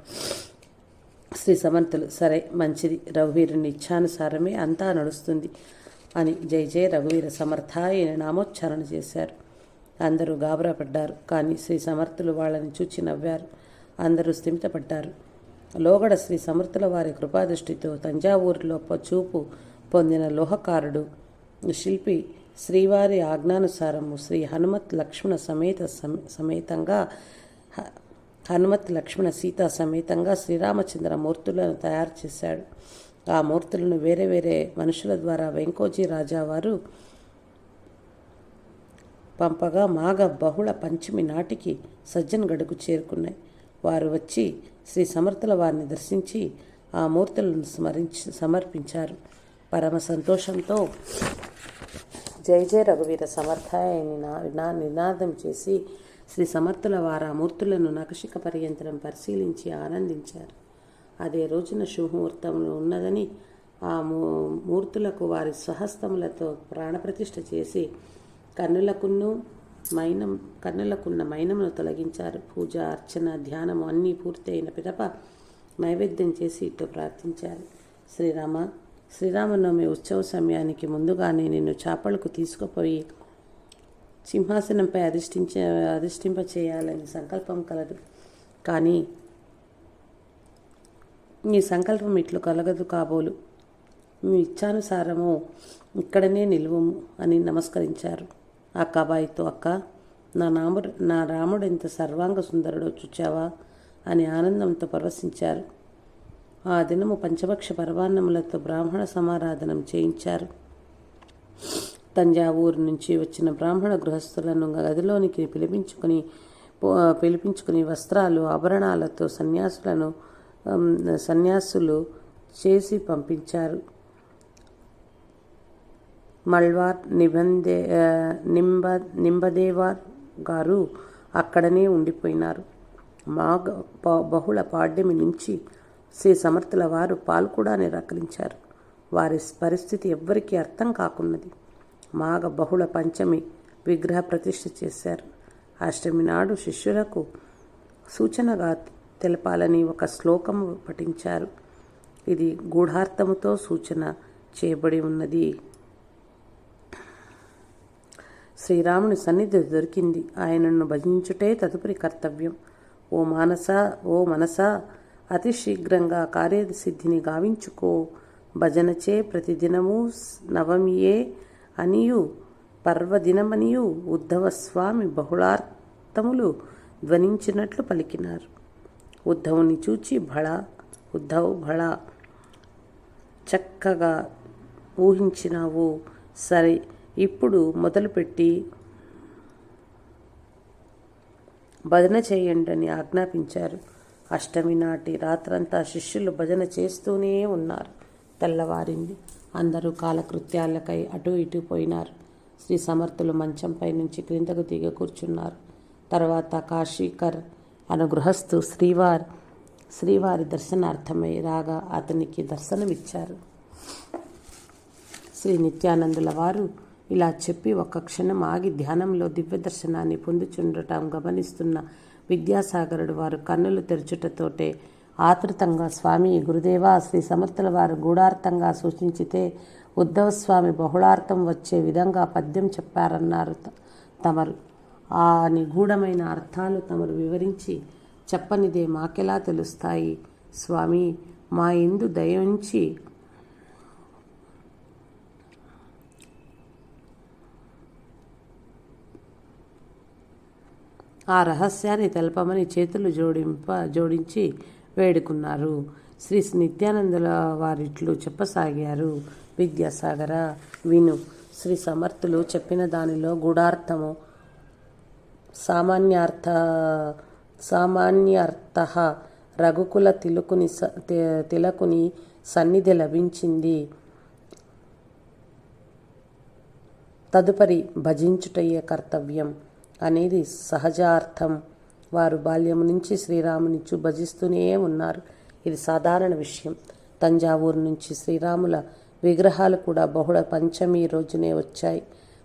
శ్రీ సమర్థులు, సరే మంచిది, రఘువీరుని ఇచ్ఛానుసారమే అంతా నడుస్తుంది అని జై జయ రఘువీర సమర్థ అయిన నామోచ్చారణ చేశారు. అందరూ గాబరా పడ్డారు. కానీ శ్రీ సమర్థులు వాళ్ళని చూచి నవ్వారు. అందరూ స్థిమితపడ్డారు. లోగడ శ్రీ సమర్థుల వారి కృపాదృష్టితో తంజావూరులో చూపు పొందిన లోహకారుడు శిల్పి శ్రీవారి ఆజ్ఞానుసారము శ్రీ హనుమత్ లక్ష్మణ సీతా సమేతంగా శ్రీరామచంద్ర మూర్తులను తయారు చేశాడు. ఆ మూర్తులను వేరే వేరే మనుషుల ద్వారా వెంకోజీ రాజావారు పంపగా మాఘ బహుళ పంచమి నాటికి సజ్జన్గఢ్కు చేరుకున్నాయి. వారు వచ్చి శ్రీ సమర్థుల వారిని దర్శించి ఆ మూర్తులను సమర్పించారు. పరమ సంతోషంతో జై జయ రఘువీర సమర్థాయ నినాదం చేసి శ్రీ సమర్థుల వారు ఆ మూర్తులను నఖశిఖ పర్యంతరం పరిశీలించి ఆనందించారు. అదే రోజున శుభముహూర్తంలో ఉన్నదని ఆ మూర్తులకు వారి స్వహస్తములతో ప్రాణప్రతిష్ఠ చేసి కన్నులకున్న మైనమును తొలగించారు. పూజ, అర్చన, ధ్యానము అన్నీ పూర్తయిన పిదప నైవేద్యం చేసి ఇట్టు ప్రార్థించారు. శ్రీరామనవమి ఉత్సవ సమయానికి ముందుగానే నిన్ను చాపలకు తీసుకుపోయి సింహాసనంపై అధిష్ఠింపచేయాలని సంకల్పం కలదు. కానీ నీ సంకల్పం ఇట్లు కలగదు కాబోలు. మీ ఇచ్చానుసారము ఇక్కడనే నిలువము అని నమస్కరించారు. అక్కాబాయితో, అక్క, నా రాముడు ఎంత సర్వాంగ సుందరుడో చూచావా అని ఆనందంతో పరవశించారు. ఆ దినము పంచభక్ష పరవాన్నములతో బ్రాహ్మణ సమారాధనం చేయించారు. తంజావూరు నుంచి వచ్చిన బ్రాహ్మణ గృహస్థులను గదిలోనికి పిలిపించుకుని వస్త్రాలు, ఆభరణాలతో సన్యాసులు చేసి పంపించారు. మల్వార్ నింబదేవార్ గారు అక్కడనే ఉండిపోయినారు. బహుళ పాడ్యమి నుంచి శ్రీ సమర్థుల వారు పాలు కూడా నిరాకరించారు. వారి పరిస్థితి ఎవ్వరికీ అర్థం కాకున్నది. మాఘ బహుళ పంచమి విగ్రహ ప్రతిష్ఠ చేశారు. అష్టమి నాడు శిష్యులకు సూచనగా తెలపాలని ఒక శ్లోకము పఠించారు. ఇది గూఢార్థముతో సూచన చేయబడి ఉన్నది. శ్రీరాముని సన్నిధి దొరికింది. ఆయనను భజించుటే తదుపరి కర్తవ్యం. ఓ మనసా అతి శీఘ్రంగా కార్యసిద్ధిని గావించుకో. భజనచే ప్రతిదినము నవమియే అనియు పర్వదినమనియు ఉద్ధవస్వామి బహుళార్థములు ధ్వనించినట్లు పలికినారు. ఉద్ధవుని చూచి భళ చక్కగా ఊహించినావు. సరే, ఇప్పుడు మొదలుపెట్టి భజన చేయండి ఆజ్ఞాపించారు. అష్టమి నాటి రాత్రంతా శిష్యులు భజన చేస్తూనే ఉన్నారు. తెల్లవారింది. అందరూ కాలకృత్యాలకై అటు ఇటు పోయినారు. శ్రీ సమర్థులు మంచంపై నుంచి క్రిందకు దిగి కూర్చున్నారు. తర్వాత కాశీకర్ అను గృహస్థు శ్రీవారి దర్శనార్థమై రాగా అతనికి దర్శనమిచ్చారు. శ్రీ నిత్యానందుల వారు ఇలా చెప్పి ఒక్క క్షణం ఆగి ధ్యానంలో దివ్య దర్శనాన్ని పొందుచుండటం గమనిస్తున్న విద్యాసాగరుడు వారు కన్నులు తెరచుటతోటే ఆతృతంగా, స్వామి గురుదేవా, శ్రీ సమర్థుల వారు గూఢార్థంగా సూచించితే ఉద్ధవస్వామి బహుళార్థం వచ్చే విధంగా పద్యం చెప్పారన్నారు తమరు. ఆ నిగూఢమైన అర్థాలు తమరు వివరించి చెప్పనిదే మాకెలా తెలుస్తాయి? స్వామి, మా యందు దయించి ఆ రహస్యాన్ని తెలపమని చేతులు జోడించి వేడుకున్నారు. శ్రీ నిత్యానందుల వారిట్లు చెప్పసాగారు. విద్యాసాగర, విను. శ్రీ సమర్థులు చెప్పిన దానిలో గూఢార్థము సామాన్యార్థ రఘుకుల తిలకుని సన్నిధి లభించింది. తదుపరి భజించుటయ్యే కర్తవ్యం అనేది సహజార్థం. వారు బాల్యము నుంచి శ్రీరాముని భజిస్తూనే ఉన్నారు. ఇది సాధారణ విషయం. తంజావూరు నుంచి శ్రీరాముల విగ్రహాలు కూడా బహుళ పంచమి రోజునే వచ్చాయి.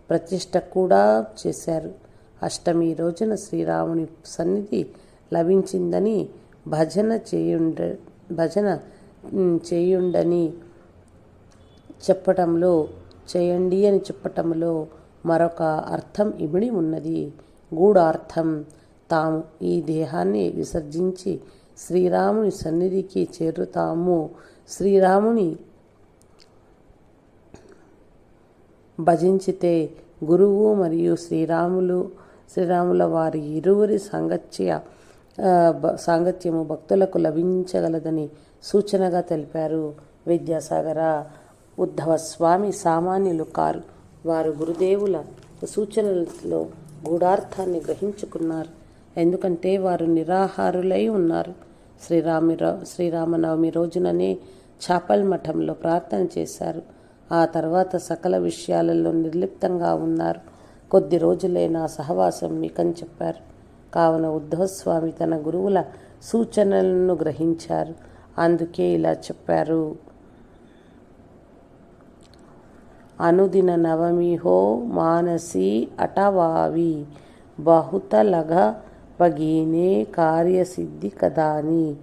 ప్రతిష్ఠ కూడా చేశారు. అష్టమి రోజున శ్రీరాముని సన్నిధి లభించిందని భజన చేయండి అని చెప్పటంలో మరొక అర్థం ఇమిడి ఉన్నది. గూఢార్థం, తాము ఈ దేహాన్ని విసర్జించి శ్రీరాముని సన్నిధికి చేరుతాము. శ్రీరాముని భజించితే గురువు మరియు శ్రీరాముల వారి ఇరువురి సాంగత్యము భక్తులకు లభించగలదని సూచనగా తెలిపారు. విద్యాసాగర, ఉద్ధవస్వామి సామాన్యులు కారు. వారు గురుదేవుల సూచనలలో గూఢార్థాన్ని గ్రహించుకున్నారు. ఎందుకంటే వారు నిరాహారులై ఉన్నారు. శ్రీరామనవమి రోజుననే చాపల్ మఠంలో ప్రార్థన చేశారు. ఆ తర్వాత సకల విషయాలలో నిర్లిప్తంగా ఉన్నారు. కొద్ది రోజులే నా సహవాసం మీకని చెప్పారు. కావున ఉద్ధవస్వామి తన గురువుల సూచనలను గ్రహించారు. అందుకే ఇలా చెప్పారు. అనుదిన నవమి హో మానసి అటవావి బహుత లఘ భగీనే కార్యసిద్ధి కదాని.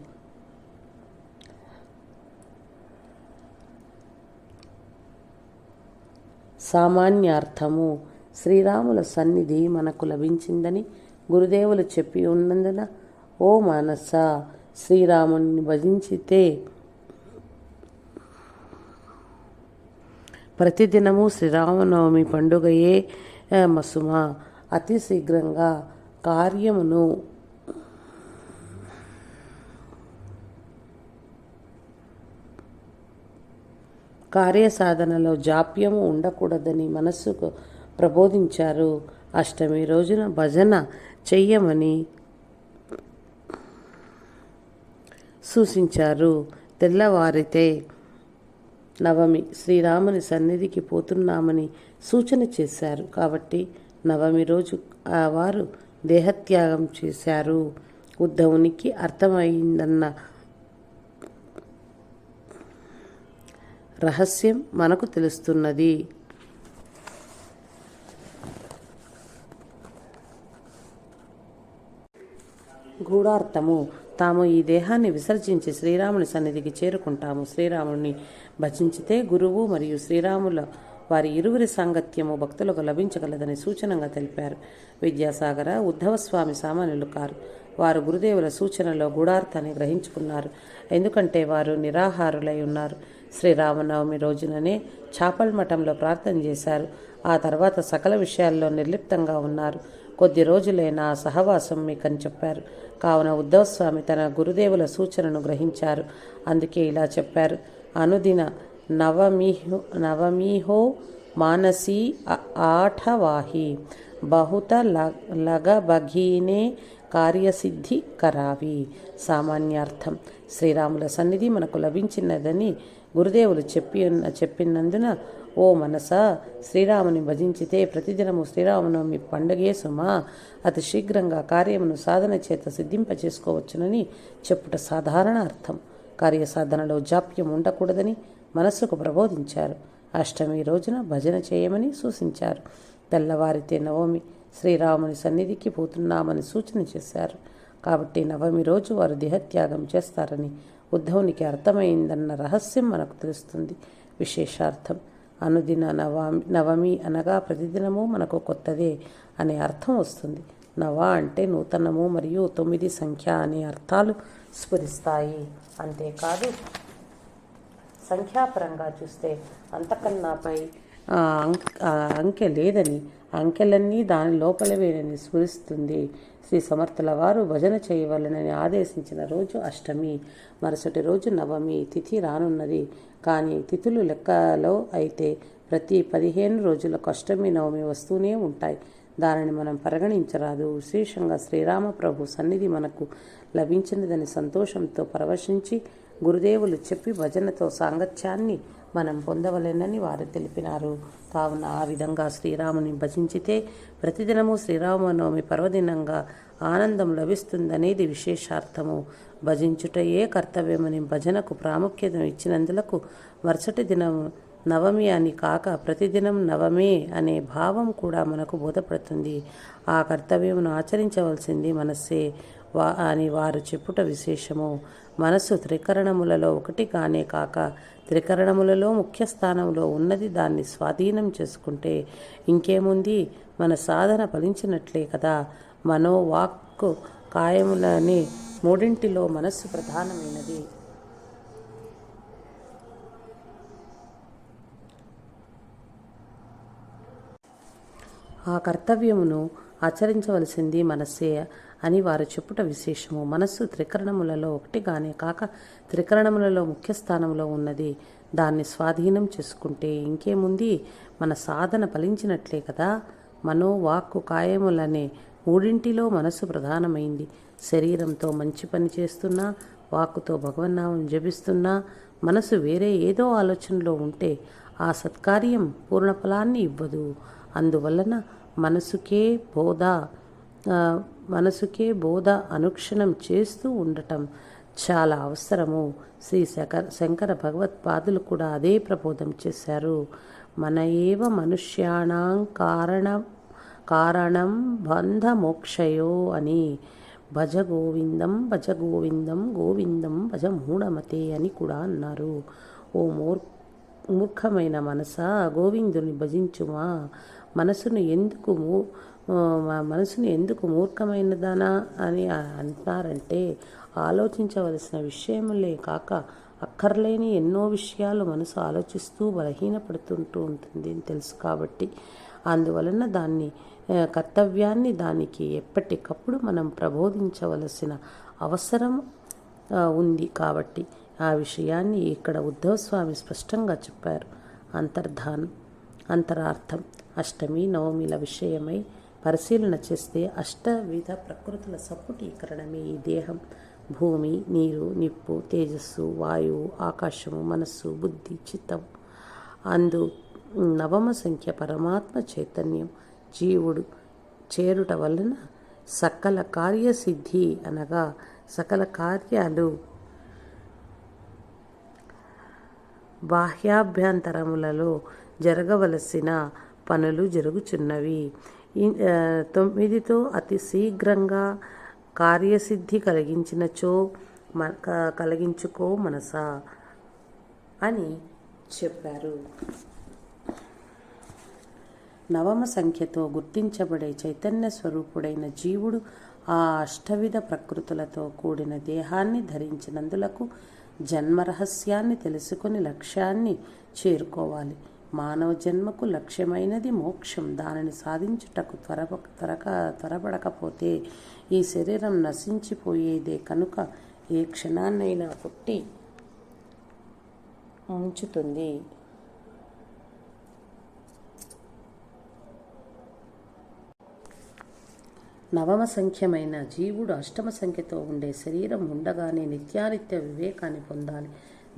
సామాన్యార్థము, శ్రీరాముల సన్నిధి మనకు లభించిందని గురుదేవులు చెప్పి ఉన్నందున ఓ మానస, శ్రీరాముని భజించితే ప్రతిదినము శ్రీరామనవమి పండుగయే మసుమ. అతి శీఘ్రంగా కార్యసాధనలో జాప్యము ఉండకూడదని మనస్సుకు ప్రబోధించారు. అష్టమి రోజున భజన చెయ్యమని సూచించారు. తెల్లవారితే నవమి, శ్రీరాముని సన్నిధికి పోతున్నామని సూచన చేశారు. కాబట్టి నవమి రోజు వారు దేహత్యాగం చేశారు. ఉద్ధవునికి అర్థమైందన్న రహస్యం మనకు తెలుస్తున్నది. గూఢార్థము: తాము ఈ దేహాన్ని విసర్జించి శ్రీరాముని సన్నిధికి చేరుకుంటాము. శ్రీరాముని భజించితే గురువు మరియు శ్రీరాముల వారి ఇరువురి సాంగత్యము భక్తులకు లభించగలదని సూచనగా తెలిపారు. విద్యాసాగర, ఉద్ధవస్వామి సామాన్యులు కారు. వారు గురుదేవుల సూచనలో గూఢార్థాన్ని గ్రహించుకున్నారు. ఎందుకంటే వారు నిరాహారులై ఉన్నారు. శ్రీరామనవమి రోజుననే చాపల్ మఠంలో ప్రార్థన చేశారు. ఆ తర్వాత సకల విషయాల్లో నిర్లిప్తంగా ఉన్నారు. కొద్ది రోజులే నా సహవాసం మీకని చెప్పారు. కావున ఉద్ధవస్వామి తన గురుదేవుల సూచనను గ్రహించారు. అందుకే ఇలా చెప్పారు: అనుదిన నవమీహో మానసీ ఆఠవాహి బహుత లగబఘీనే కార్యసిద్ధి కరావి. సామాన్యార్థం: శ్రీరాముల సన్నిధి మనకు లభించినదని గురుదేవులు చెప్పినందున ఓ మనసా, శ్రీరాముని భజించితే ప్రతిదినము శ్రీరామనవమి పండుగే సుమా. అతి శీఘ్రంగా కార్యమును సాధన చేత సిద్ధింపచేసుకోవచ్చునని చెప్పుట సాధారణ అర్థం. కార్యసాధనలో జాప్యం ఉండకూడదని మనస్సుకు ప్రబోధించారు. అష్టమి రోజున భజన చేయమని సూచించారు. తెల్లవారితే నవమి, శ్రీరాముని సన్నిధికి పోతున్నామని సూచన చేశారు. కాబట్టి నవమి రోజు వారు దేహత్యాగం చేస్తారని ఉద్ధవునికి అర్థమైందన్న రహస్యం మనకు తెలుస్తుంది. విశేషార్థం: అనుదిన నవమి అనగా ప్రతిదినము మనకు కొత్తదే అనే అర్థం వస్తుంది. నవ అంటే నూతనము మరియు 9 సంఖ్య అనే అర్థాలు స్ఫురిస్తాయి. అంతేకాదు, సంఖ్యాపరంగా చూస్తే అంతకన్నాపై అంకె లేదని, అంకెలన్నీ దాని లోపలవేనని స్ఫురిస్తుంది. శ్రీ సమర్థుల వారు భజన చేయవలనని ఆదేశించిన రోజు అష్టమి. మరుసటి రోజు నవమి తిథి రానున్నది. కానీ తిథులు లెక్కలో అయితే ప్రతి 15 రోజులకు అష్టమి నవమి వస్తూనే ఉంటాయి. దానిని మనం పరిగణించరాదు. విశేషంగా శ్రీరామ ప్రభు సన్నిధి మనకు లభించినదని సంతోషంతో పరవశించి గురుదేవులు చెప్పి భజనతో సాంగత్యాన్ని మనం పొందవలెనని వారు తెలిపినారు. కావున ఆ విధంగా శ్రీరాముని భజించితే ప్రతిదినము శ్రీరామనవమి పర్వదినంగా ఆనందం లభిస్తుందనేది విశేషార్థము. భజించుటయే కర్తవ్యమని భజనకు ప్రాముఖ్యత ఇచ్చినందులకు మరుసటి దినం నవమి అని కాక ప్రతిదినం నవమే అనే భావం కూడా మనకు బోధపడుతుంది. ఆ కర్తవ్యమును ఆచరించవలసింది మనస్సే అని వారు చెప్పుట విశేషము. మనస్సు త్రికరణములలో ఒకటి కానే కాక త్రికరణములలో ముఖ్య స్థానంలో ఉన్నది. దాన్ని స్వాధీనం చేసుకుంటే ఇంకేముంది, మన సాధన ఫలించినట్లే కదా. మనో వాక్కు కాయములని మూడింటిలో మనస్సు ప్రధానమైనది. ఆ కర్తవ్యమును ఆచరించవలసింది మనస్సే అని వారు చెప్పుట విశేషము. మనస్సు త్రికరణములలో ఒకటిగానే కాక త్రికరణములలో ముఖ్య స్థానంలో ఉన్నది. దాన్ని స్వాధీనం చేసుకుంటే ఇంకేముంది, మన సాధన ఫలించినట్లే కదా. మనో వాక్కు కాయములనే మూడింటిలో మనస్సు ప్రధానమైంది. శరీరంతో మంచి పని చేస్తున్నా, వాక్కుతో భగవన్నామం జపిస్తున్నా మనసు వేరే ఏదో ఆలోచనలో ఉంటే ఆ సత్కార్యం పూర్ణఫలాన్ని ఇవ్వదు. అందువలన మనసుకే బోధ అనుక్షణం చేస్తూ ఉండటం చాలా అవసరము. శ్రీ శంకర భగవత్పాదులు కూడా అదే ప్రబోధం చేశారు. మన ఏవ మనుష్యాణం కారణం బంధమోక్షయో అని. భజ గోవిందం భజ గోవిందం గోవిందం భజ మూఢమతే అని కూడా అన్నారు. ఓ మూర్ఖమైన మనసా, గోవిందుని భజించుమా. మనసును ఎందుకు మూర్ఖమైనదానా అని అంటారంటే ఆలోచించవలసిన విషయములే కాక అక్కర్లేని ఎన్నో విషయాలు మనసు ఆలోచిస్తూ బలహీనపడుతుంటూ ఉంటుంది అని తెలుసు. కాబట్టి అందువలన కర్తవ్యాన్ని దానికి ఎప్పటికప్పుడు మనం ప్రబోధించవలసిన అవసరం ఉంది. కాబట్టి ఆ విషయాన్ని ఇక్కడ ఉద్ధవ స్వామి స్పష్టంగా చెప్పారు. అంతరార్థం అష్టమి నవమిల విషయమై పరిశీలన చేస్తే అష్టవిధ ప్రకృతుల సపుటీకరణమే ఈ దేహం. భూమి, నీరు, నిప్పు, తేజస్సు, వాయువు, ఆకాశము, మనస్సు, బుద్ధి, చిత్తం. నవమ సంఖ్య పరమాత్మ చైతన్యం జీవుడు చేరుట వలన సకల కార్యసిద్ధి అనగా సకల కార్యాలు బాహ్యాభ్యంతరములలో జరగవలసిన పనులు జరుగుచున్నవి. 9తో అతి శీఘ్రంగా కార్యసిద్ధి కలిగించుకో మనసా అని చెప్పారు. నవమ సంఖ్యతో గుర్తించబడే చైతన్య స్వరూపుడైన జీవుడు ఆ అష్టవిధ ప్రకృతులతో కూడిన దేహాన్ని ధరించినందులకు జన్మరహస్యాన్ని తెలుసుకుని లక్ష్యాన్ని చేరుకోవాలి. మానవ జన్మకు లక్ష్యమైనది మోక్షం. దానిని సాధించుటకు త్వరపడకపోతే ఈ శరీరం నశించిపోయేదే కనుక ఏ క్షణాన్నైనా పుట్టి ఉంచుతుంది. నవమ సంఖ్యమైన జీవుడు అష్టమ సంఖ్యతో ఉండే శరీరం ఉండగానే నిత్యానిత్య వివేకాన్ని పొందాలి.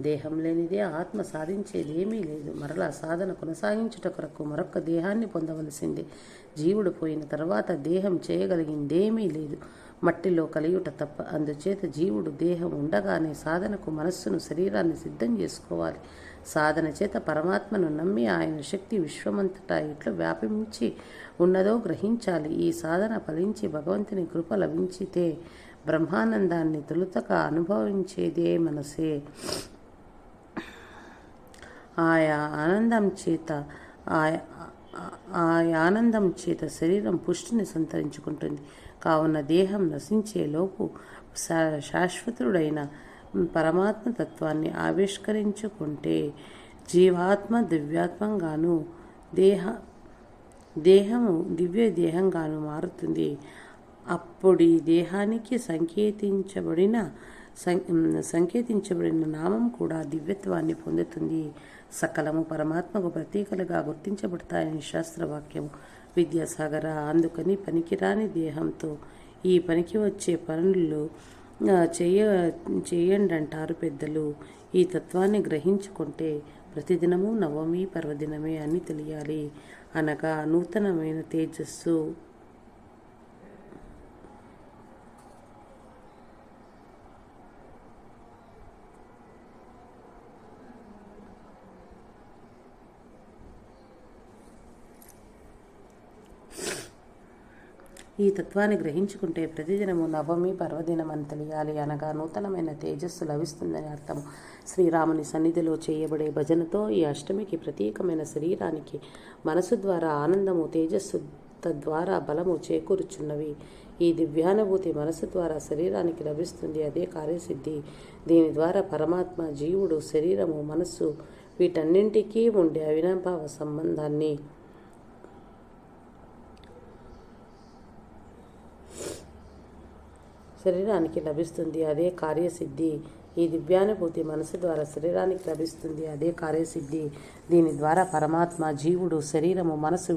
దేహం లేనిదే ఆత్మ సాధించేది ఏమీ లేదు. మరలా సాధన కొనసాగించుట కొరకు మరొక దేహాన్ని పొందవలసిందే. జీవుడు పోయిన తర్వాత దేహం చేయగలిగిందేమీ లేదు, మట్టిలో కలియుట తప్ప. అందుచేత జీవుడు దేహం ఉండగానే సాధనకు మనస్సును, శరీరాన్ని సిద్ధం చేసుకోవాలి. సాధన చేత పరమాత్మను నమ్మి ఆయన శక్తి విశ్వమంతటా ఎట్లు వ్యాపించి ఉన్నదో గ్రహించాలి. ఈ సాధన ఫలించి భగవంతుని కృప లభించితే బ్రహ్మానందాన్ని తొలుతక అనుభవించేదే మనసే. ఆయా ఆనందం చేత శరీరం పుష్టిని సంతరించుకుంటుంది. కావున దేహం నశించేలోపు శాశ్వతుడైన పరమాత్మ తత్వాన్ని ఆవిష్కరించుకుంటే జీవాత్మ దివ్యాత్మంగాను దేహము దివ్య దేహంగాను మారుతుంది. అప్పుడు ఈ దేహానికి సంకేతించబడిన నామం కూడా దివ్యత్వాన్ని పొందుతుంది. సకలము పరమాత్మకు ప్రతీకలుగా గుర్తించబడతాయని శాస్త్రవాక్యము. విద్యాసాగర, అందుకని పనికిరాని దేహంతో ఈ పనికి వచ్చే పనులు చేయండంటారు పెద్దలు. ఈ తత్వాన్ని గ్రహించుకుంటే ప్రతిదినము నవమి పర్వదినమే అని తెలియాలి. అనగా నూతనమైన తేజస్సు ఈ తత్వాన్ని గ్రహించుకుంటే ప్రతిదినము నవమి పర్వదినం అని తెలియాలి. అనగా నూతనమైన తేజస్సు లభిస్తుందని అర్థం. శ్రీరాముని సన్నిధిలో చేయబడే భజనతో ఈ అష్టమికి ప్రత్యేకమైన శరీరానికి మనసు ద్వారా ఆనందము, తేజస్సు, తద్వారా బలము చేకూరుచున్నవి. ఈ దివ్యానుభూతి మనసు ద్వారా శరీరానికి లభిస్తుంది. అదే కార్యసిద్ధి. దీని ద్వారా పరమాత్మ, జీవుడు, శరీరము, మనస్సు వీటన్నింటికీ ఉండే అవినాభావ సంబంధాన్ని శరీరానికి లభిస్తుంది. అదే కార్యసిద్ధి. ఈ దివ్యానుభూతి మనసు ద్వారా శరీరానికి లభిస్తుంది. అదే కార్యసిద్ధి. దీని ద్వారా పరమాత్మ, జీవుడు, శరీరము, మనసు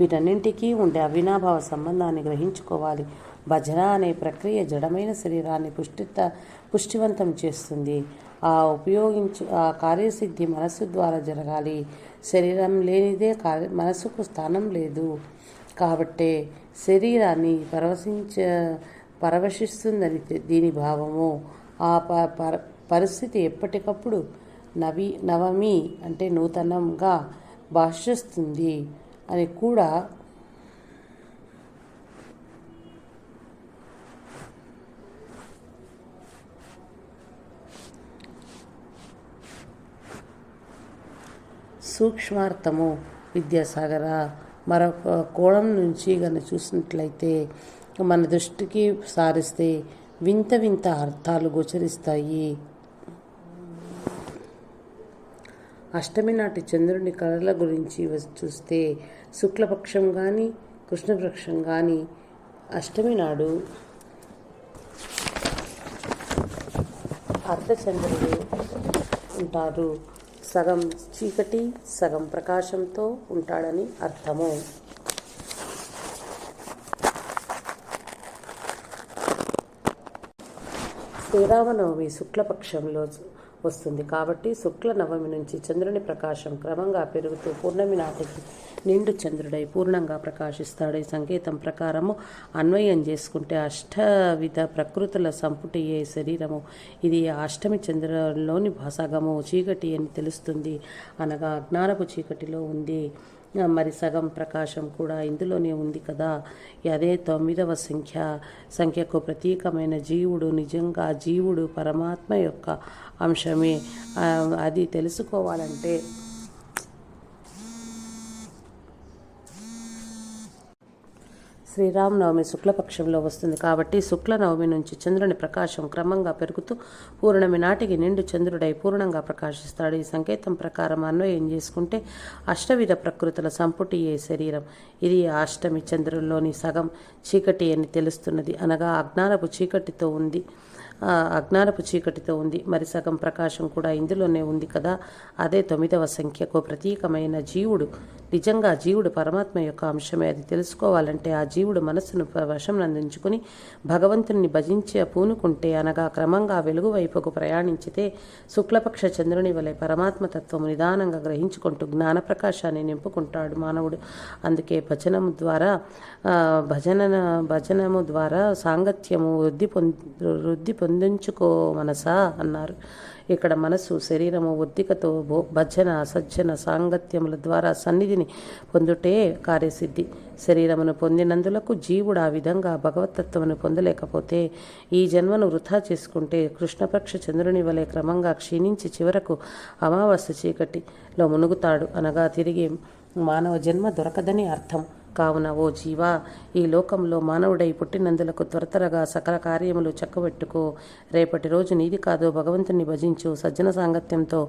వీటన్నింటికీ ఉండే అవినాభావ సంబంధాన్ని గ్రహించుకోవాలి. భజన అనే ప్రక్రియ జడమైన శరీరాన్ని పుష్టివంతం చేస్తుంది. ఆ కార్యసిద్ధి మనస్సు ద్వారా జరగాలి. శరీరం లేనిదే మనసుకు స్థానం లేదు. కాబట్టే శరీరాన్ని పరవశిస్తుందని దీని భావము. ఆ పరిస్థితి ఎప్పటికప్పుడు నవమి అంటే నూతనంగా భాషిస్తుంది అని కూడా సూక్ష్మార్థము. విద్యాసాగర, మరొక కోణం నుంచి చూసినట్లయితే మన దృష్టికి సారిస్తే వింత వింత అర్థాలు గోచరిస్తాయి. అష్టమి నాటి చంద్రుని కళల గురించి చూస్తే శుక్లపక్షం కానీ కృష్ణపక్షం కానీ అష్టమి నాడు అర్ధచంద్రుడు ఉంటారు. సగం చీకటి సగం ప్రకాశంతో ఉంటాడని అర్థము. శ్రీరామనవమి శుక్లపక్షంలో వస్తుంది కాబట్టి శుక్ల నవమి నుంచి చంద్రుని ప్రకాశం క్రమంగా పెరుగుతూ పూర్ణమి నాటికి నిండు చంద్రుడై పూర్ణంగా ప్రకాశిస్తాడు. ఈ సంకేతం ప్రకారము అన్వయం చేసుకుంటే అష్టవిధ ప్రకృతుల సంపుటియే శరీరము. ఇది అష్టమి చంద్రులోని సగము చీకటి అని తెలుస్తుంది, అనగా అజ్ఞానపు చీకటిలో ఉంది. మరి సగం ప్రకాశం కూడా ఇందులోనే ఉంది కదా. అదే 9వ సంఖ్యకు ప్రతీకమైన జీవుడు. నిజంగా జీవుడు పరమాత్మ యొక్క అంశమే. అది తెలుసుకోవాలంటే శ్రీరామనవమి శుక్లపక్షంలో వస్తుంది కాబట్టి శుక్లనవమి నుంచి చంద్రుని ప్రకాశం క్రమంగా పెరుగుతూ పూర్ణమి నాటికి నిండు చంద్రుడై పూర్ణంగా ప్రకాశిస్తాడు. ఈ సంకేతం ప్రకారం అన్వయం చేసుకుంటే అష్టవిధ ప్రకృతుల సంపుటియే శరీరం. ఇది అష్టమి చంద్రుల్లోని సగం చీకటి అని తెలుస్తున్నది, అనగా అజ్ఞానపు చీకటితో ఉంది. మరి సగం ప్రకాశం కూడా ఇందులోనే ఉంది కదా. అదే 9వ సంఖ్యకు ప్రతీకమైన జీవుడు. నిజంగా జీవుడు పరమాత్మ యొక్క అంశమే. అది తెలుసుకోవాలంటే ఆ జీవుడు మనస్సును వశం అందించుకుని భగవంతుని భజించి పూనుకుంటే, అనగా క్రమంగా వెలుగు వైపుకు ప్రయాణించితే శుక్లపక్ష చంద్రుని వలె పరమాత్మ తత్వము నిదానంగా గ్రహించుకుంటూ జ్ఞాన ప్రకాశాన్ని నింపుకుంటాడు మానవుడు. అందుకే భజనము ద్వారా సాంగత్యము వృద్ధి పొందించుకో మనసా అన్నారు. ఇక్కడ మనసు శరీరము ఉద్దికతో భజన సజ్జన సాంగత్యముల ద్వారా సన్నిధిని పొందుటే కార్యసిద్ధి. శరీరమును పొందినందులకు జీవుడు ఆ విధంగా భగవతత్వమును పొందలేకపోతే ఈ జన్మను వృధా చేసుకుంటే కృష్ణపక్ష చంద్రుని వలె క్రమంగా క్షీణించి చివరకు అమావాస్య చీకటిలో మునుగుతాడు, అనగా తిరిగి మానవ జన్మ దొరకదని అర్థం. కావున ఓ జీవా, ఈ లోకంలో మానవుడై పుట్టినందులకు త్వరగా సకల కార్యములు చక్కబెట్టుకో. రేపటి రోజు నీది కాదో భగవంతుని భజించు, సజ్జన సాంగత్యంతో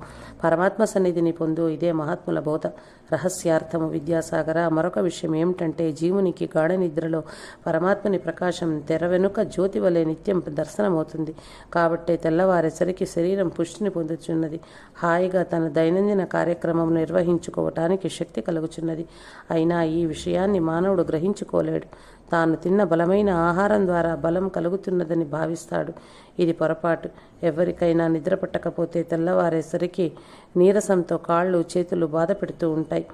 పరమాత్మ సన్నిధిని పొందు. ఇదే మహాత్ముల బోధ రహస్యార్థము. విద్యాసాగర, మరొక విషయం ఏమిటంటే జీవునికి గాఢ నిద్రలో పరమాత్మని ప్రకాశం తెర వెనుక జ్యోతి వలె నిత్యం దర్శనమవుతుంది. కాబట్టే తెల్లవారేసరికి శరీరం పుష్టిని పొందుతున్నది. హాయిగా తన దైనందిన కార్యక్రమం నిర్వహించుకోవటానికి శక్తి కలుగుచున్నది. అయినా ఈ విషయాన్ని మానవుడు గ్రహించుకోలేడు. తాను తిన్న బలమైన ఆహారం ద్వారా బలం కలుగుతున్నదని భావిస్తాడు. ఇది పొరపాటు. ఎవరికైనా నిద్ర పట్టకపోతే తెల్లవారేసరికి నీరసంతో కాళ్ళు చేతులు బాధ పెడుతూ ఉంటాయి,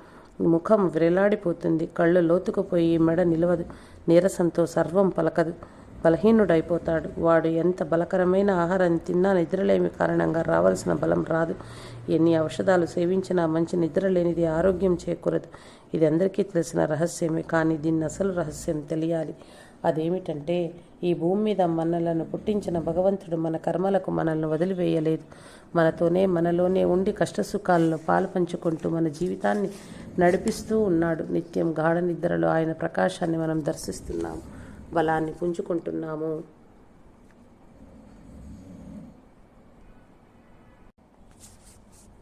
ముఖం వ్రేలాడిపోతుంది, కళ్ళు లోతుకుపోయి మెడ నిలవదు, నీరసంతో సర్వం పలకదు, బలహీనుడైపోతాడు. వాడు ఎంత బలకరమైన ఆహారం తిన్నా నిద్రలేమి కారణంగా రావాల్సిన బలం రాదు. ఎన్ని ఔషధాలు సేవించినా మంచి నిద్ర లేనిది ఆరోగ్యం చేకూరదు. ఇది అందరికీ తెలిసిన రహస్యమే. కానీ దీన్ని అసలు రహస్యం తెలియాలి. అదేమిటంటే ఈ భూమి మీద మనలను పుట్టించిన భగవంతుడు మన కర్మలకు మనల్ని వదిలివేయలేదు. మనలోనే ఉండి కష్టసుఖాలను పాలు పంచుకుంటూ మన జీవితాన్ని నడిపిస్తూ ఉన్నాడు. నిత్యం గాఢ నిద్రలో ఆయన ప్రకాశాన్ని మనం దర్శిస్తున్నాము, బలాన్ని పుంజుకుంటున్నాము.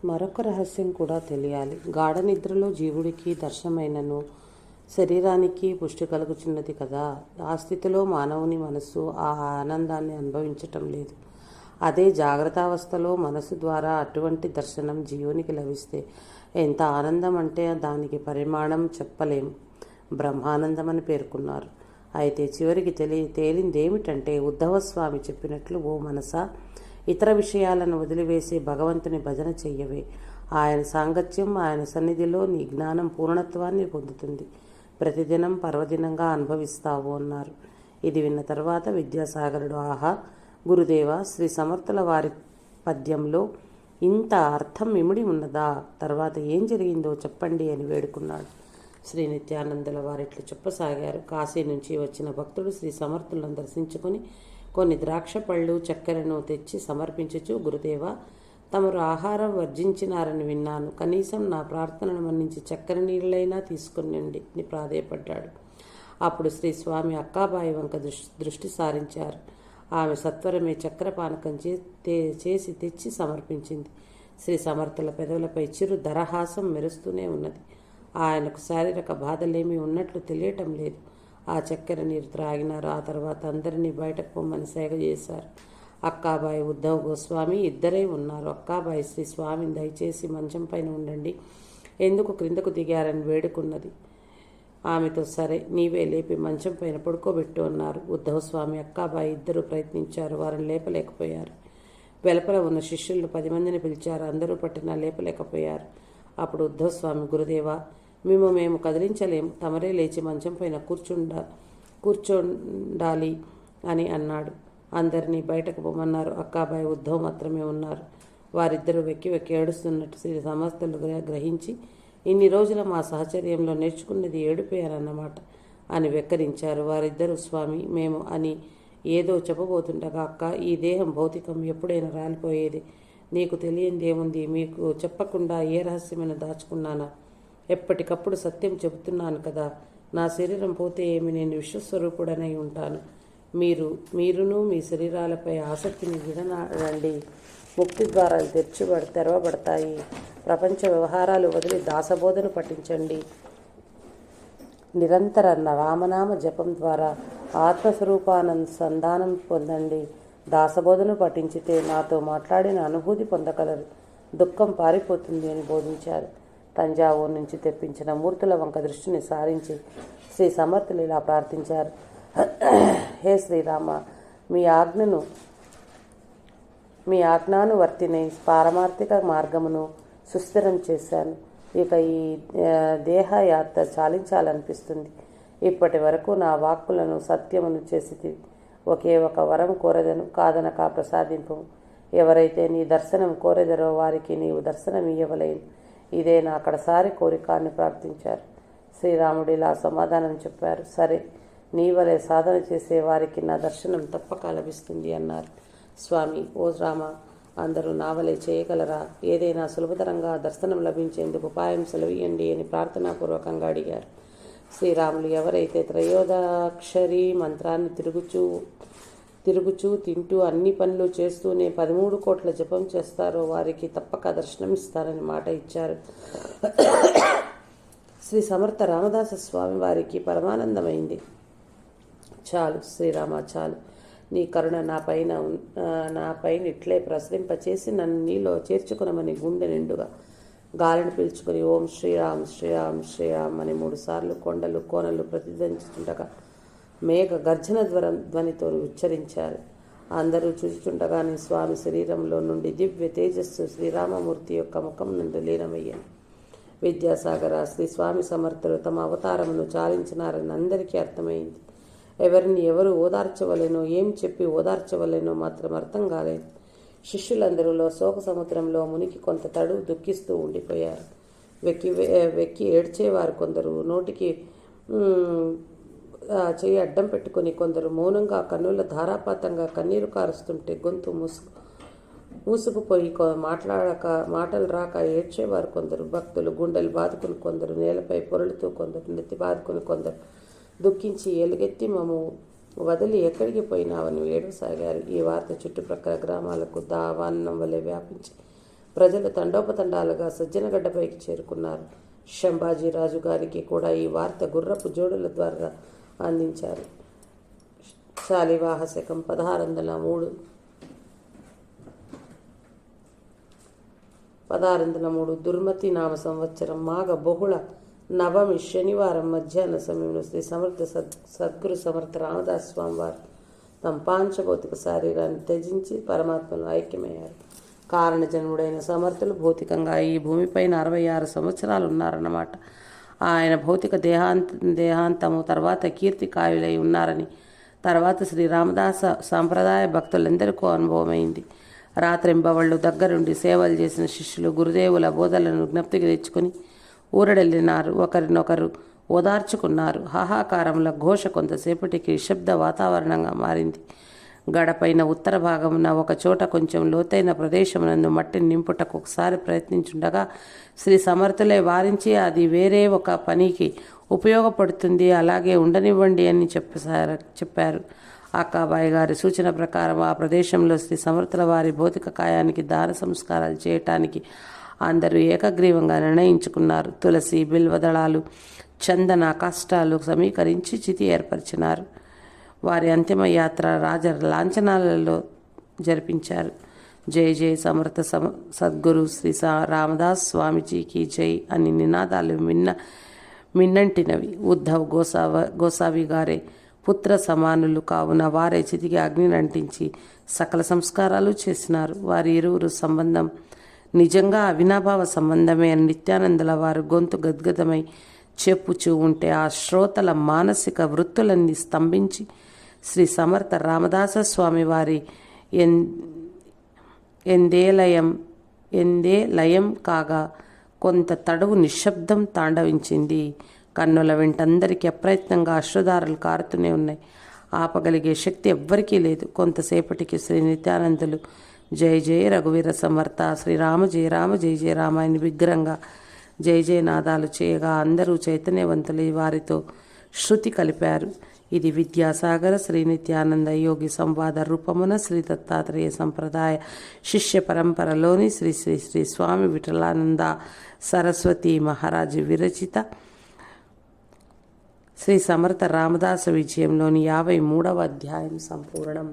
మరొక రహస్యం కూడా తెలియాలి. గాఢ నిద్రలో జీవుడికి దర్శనమైనను శరీరానికి పుష్టి కలుగుచున్నది కదా. ఆ స్థితిలో మానవుని మనస్సు ఆ ఆనందాన్ని అనుభవించటం లేదు. అదే జాగ్రత్తావస్థలో మనసు ద్వారా అటువంటి దర్శనం జీవునికి లభిస్తే ఎంత ఆనందం అంటే దానికి పరిమాణం చెప్పలేము. బ్రహ్మానందం అని పేర్కొన్నారు. అయితే చివరికి తేలిందేమిటంటే ఉద్ధవస్వామి చెప్పినట్లు, ఓ మనసా, ఇతర విషయాలను వదిలివేసి భగవంతుని భజన చెయ్యవే. ఆయన సాంగత్యం, ఆయన సన్నిధిలో నీ జ్ఞానం పూర్ణత్వాన్ని పొందుతుంది. ప్రతిదినం పర్వదినంగా అనుభవిస్తావు అన్నారు. ఇది విన్న తర్వాత విద్యాసాగరుడు, ఆహా గురుదేవ, శ్రీ సమర్థుల వారి పద్యంలో ఇంత అర్థం ఇమిడి ఉన్నదా? తర్వాత ఏం జరిగిందో చెప్పండి అని వేడుకున్నాడు. శ్రీ నిత్యానందుల వారిట్లు చెప్పసాగారు. కాశీ నుంచి వచ్చిన భక్తుడు శ్రీ సమర్థులను దర్శించుకొని కొన్ని ద్రాక్ష పళ్ళు చక్కెరను తెచ్చి సమర్పించుచు, గురుదేవ, తమరు ఆహారం వర్జించినారని విన్నాను. కనీసం నా ప్రార్థనను మన్నించి చక్కెర నీళ్ళైనా తీసుకునండి అని ప్రాధేయపడ్డాడు. అప్పుడు శ్రీ స్వామి అక్కాబాయి వంక దృష్టి సారించారు. ఆమె సత్వరమే చక్కెర పానకం చేసి తెచ్చి సమర్పించింది. శ్రీ సమర్థుల పెదవులపై చిరు దరహాసం మెరుస్తూనే ఉన్నది. ఆయనకు శారీరక బాధలేమీ ఉన్నట్లు తెలియటం లేదు. ఆ చక్కెర నీరు త్రాగినారు. ఆ తర్వాత అందరినీ బయటకు పొమ్మని సేవ చేశారు. అక్కాబాయి, ఉద్ధవ్ గోస్వామి ఇద్దరే ఉన్నారు. అక్కాబాయి శ్రీ స్వామిని దయచేసి మంచం పైన ఉండండి, ఎందుకు క్రిందకు దిగారని వేడుకున్నది. ఆమెతో సరే నీవే లేపి మంచం పైన పడుకోబెట్టు అన్నారు. ఉద్ధవ్ స్వామి, అక్కాబాయి ఇద్దరూ ప్రయత్నించారు. వారిని లేపలేకపోయారు. వెలుపల ఉన్న శిష్యులను 10 మందిని పిలిచారు. అందరూ పట్టినా లేపలేకపోయారు. అప్పుడు ఉద్ధవ్ స్వామి, గురుదేవా, మేము కదిలించలేము, తమరే లేచి మంచం పైన కూర్చోండాలి అని అన్నాడు. అందరినీ బయటకు పొమ్మన్నారు. అక్కాబాయి, ఉద్ధవ్ మాత్రమే ఉన్నారు. వారిద్దరూ వెక్కి వెక్కి ఏడుస్తున్నట్టు శ్రీ సమర్థులు గ్రహించి, ఇన్ని రోజుల మా సహచర్యంలో నేర్చుకున్నది ఏడుపోయారన్నమాట అని వెక్కరించారు. వారిద్దరూ, స్వామి మేము అని ఏదో చెప్పబోతుండగా, అక్క, ఈ దేహం భౌతికం, ఎప్పుడైనా రాలిపోయేది. నీకు తెలియందేముంది? మీకు చెప్పకుండా ఏ రహస్యమైన దాచుకున్నానా? ఎప్పటికప్పుడు సత్యం చెబుతున్నాను కదా. నా శరీరం పోతే ఏమి, నేను విశ్వస్వరూపుడనై ఉంటాను. మీరును మీ శరీరాలపై ఆసక్తిని విడనాడండి. ముక్తి ద్వారాలు తెరవబడతాయి. ప్రపంచ వ్యవహారాలు వదిలి దాసబోధను పఠించండి. నిరంతర రామనామ జపం ద్వారా ఆత్మస్వరూపానందానం పొందండి. దాసబోధను పఠించితే నాతో మాట్లాడిన అనుభూతి పొందగలరు. దుఃఖం పారిపోతుంది అని బోధించారు. తంజావూరు నుంచి తెప్పించిన మూర్తుల వంక దృష్టిని సారించి శ్రీ సమర్థులు ఇలా ప్రార్థించారు. హే శ్రీరామ, మీ ఆజ్ఞానువర్తినై పారమార్థిక మార్గమును సుస్థిరం చేశాను. ఇక ఈ దేహయాత్ర చాలించాలనిపిస్తుంది. ఇప్పటి వరకు నా వాక్కులను సత్యమును చేసి ఒకే ఒక వరం కోరెదను, కాదనక ప్రసాదింపు. ఎవరైతే నీ దర్శనం కోరెదరో వారికి నీవు దర్శనం ఇయ్యవలేను. ఇదే నా కడసారి కోరిక అని ప్రార్థించారు. శ్రీరాముడు ఇలా సమాధానం చెప్పారు. సరే, నీ వలె సాధన చేసే వారికి నా దర్శనం తప్పక లభిస్తుంది అన్నారు. స్వామి, ఓ రామ, అందరూ నా వలె చేయగలరా? ఏదైనా సులభతరంగా దర్శనం లభించేందుకు ఉపాయం సెలవీయండి అని ప్రార్థనాపూర్వకంగా అడిగారు. శ్రీరాములు, ఎవరైతే త్రయోదక్షరి మంత్రాన్ని తిరుగుచూ తింటూ అన్ని పనులు చేస్తూనే 13 కోట్ల జపం చేస్తారో వారికి తప్పక దర్శనమిస్తారని మాట ఇచ్చారు. శ్రీ సమర్థ రామదాస స్వామి వారికి పరమానందమైంది. చాలు శ్రీరామ, చాలు. నీ కరుణ నాపైన ఇట్లే ప్రసరింపచేసి నన్ను నీలో చేర్చుకునమని గుండె నిండుగా గాలిని పీల్చుకుని ఓం శ్రీరామ్ శ్రీరామ్ శ్రీరామ్ అని 3 సార్లు కొండలు కోనలు ప్రతిధ్వనించుతుండగా మేఘ గర్జన ధ్వనితో ఉచ్చరించారు. అందరూ చూచుచుండగానే స్వామి శరీరంలో నుండి దివ్య తేజస్సు శ్రీరామమూర్తి యొక్క ముఖం నుండి లీనమయ్యాను. విద్యాసాగర, శ్రీ స్వామి సమర్థులు తమ అవతారమును చాలించినారని అందరికీ అర్థమైంది. ఎవరిని ఎవరు ఓదార్చవలేనో, ఏం చెప్పి ఓదార్చవలేనో మాత్రం అర్థం కాలేదు. శిష్యులందరూలో శోక సముద్రంలో మునికి కొంత తడు దుఃఖిస్తూ ఉండిపోయారు. వెక్కి ఏడ్చేవారు కొందరు, నోటికి చేయి అడ్డం పెట్టుకుని కొందరు మౌనంగా కన్నుల ధారాపాతంగా కన్నీరు కారుస్తుంటే గొంతు మూసుకుపోయి మాటలు రాక ఏడ్చేవారు కొందరు. భక్తులు గుండెలు బాదుకుని కొందరు, నేలపై పొరలుతూ కొందరు, నెత్తి బాదుకుని కొందరు దుఃఖించి ఎలుగెత్తి మమ్ము వదిలి ఎక్కడికి పోయినావని ఏడవసాగారు. ఈ వార్త చుట్టుప్రక్కల గ్రామాలకు దావాన్నం వలె వ్యాపించి ప్రజలు తండోపతండాలుగా సజ్జనగడ్డపైకి చేరుకున్నారు. శంభాజీ రాజు గారికి కూడా ఈ వార్త గుర్రపు జోడుల ద్వారా అందించారు. శాలివాహ శకం 1603 దుర్మతి నామ సంవత్సరం మాఘ బహుళ నవమి శనివారం మధ్యాహ్న సమయంలో శ్రీ సమర్థ సద్గురు సమర్థ రామదాస్ స్వామి వారు తమ పాంచభౌతిక శరీరాన్ని త్యజించి పరమాత్మలో ఐక్యమయ్యారు. కారణజన్ముడైన సమర్థులు భౌతికంగా ఈ భూమిపైన 66 సంవత్సరాలు ఉన్నారన్నమాట. ఆయన భౌతిక దేహాంతము తర్వాత కీర్తి కాయులై ఉన్నారని తర్వాత శ్రీ రామదాస సాంప్రదాయ భక్తులందరికీ అనుభవమైంది. రాత్రింబవళ్ళు దగ్గరుండి సేవలు చేసిన శిష్యులు గురుదేవుల బోధలను జ్ఞప్తికి తెచ్చుకొని ఊరడెళ్ళినారు. ఒకరినొకరు ఓదార్చుకున్నారు. హాహాకారముల ఘోష కొంతసేపటికి నిశ్శబ్ద వాతావరణంగా మారింది. గడపైన ఉత్తర భాగమున ఒక చోట కొంచెం లోతైన ప్రదేశమునందు మట్టిని నింపుటకు ఒకసారి ప్రయత్నించుండగా శ్రీ సమర్థులే వారించి అది వేరే ఒక పనికి ఉపయోగపడుతుంది, అలాగే ఉండనివ్వండి అని చెప్పారు. అక్కాబాయి గారి సూచన ప్రకారం ఆ ప్రదేశంలో శ్రీ సమర్థుల వారి భౌతిక కాయానికి దాన సంస్కారాలు చేయటానికి అందరూ ఏకగ్రీవంగా నిర్ణయించుకున్నారు. తులసి, బిల్వదళాలు, చందన కాష్టాలు సమీకరించి చితి ఏర్పరిచినారు. వారి అంతిమ యాత్ర రాజ లాంఛనాలలో జరిపించారు. జై జై సమర్థ సద్గురు శ్రీ రామదాస్ స్వామిజీకి జై అని నినాదాలు మిన్నంటినవి. ఉద్ధవ్ గోసావి గారే పుత్ర సమానులు కావున వారే చితికి అగ్నిని అంటించి సకల సంస్కారాలు చేసినారు. వారి ఇరువురు సంబంధం నిజంగా అవినాభావ సంబంధమే అని నిత్యానందుల వారు గొంతు గద్గదమై చెప్పుచూ ఉంటే ఆ శ్రోతల మానసిక వృత్తులన్నీ స్తంభించి శ్రీ సమర్థ రామదాస స్వామి వారి ఎందే లయం కాగా కొంత తడువు నిశ్శబ్దం తాండవించింది. కన్నుల వెంటందరికీ అప్రయత్నంగా అశ్రుధారలు కారుతూనే ఉన్నాయి. ఆపగలిగే శక్తి ఎవ్వరికీ లేదు. కొంతసేపటికి శ్రీ నిత్యానందులు జై జయ రఘువీర సమర్థ, శ్రీరామ జయ రామ జయ జయ రామ అని విగ్రహంగా జయ జయ నాదాలు చేయగా అందరూ చైతన్యవంతులై వారితో శృతి కలిపారు. ఇది విద్యాసాగర శ్రీ నిత్యానంద యోగి సంవాద రూపమున శ్రీ దత్తాత్రేయ సంప్రదాయ శిష్య పరంపరలోని శ్రీ శ్రీ శ్రీ స్వామి విఠలానంద సరస్వతి మహారాజు విరచిత శ్రీ సమర్థ రామదాస విజయంలోని 53వ అధ్యాయం సంపూర్ణం.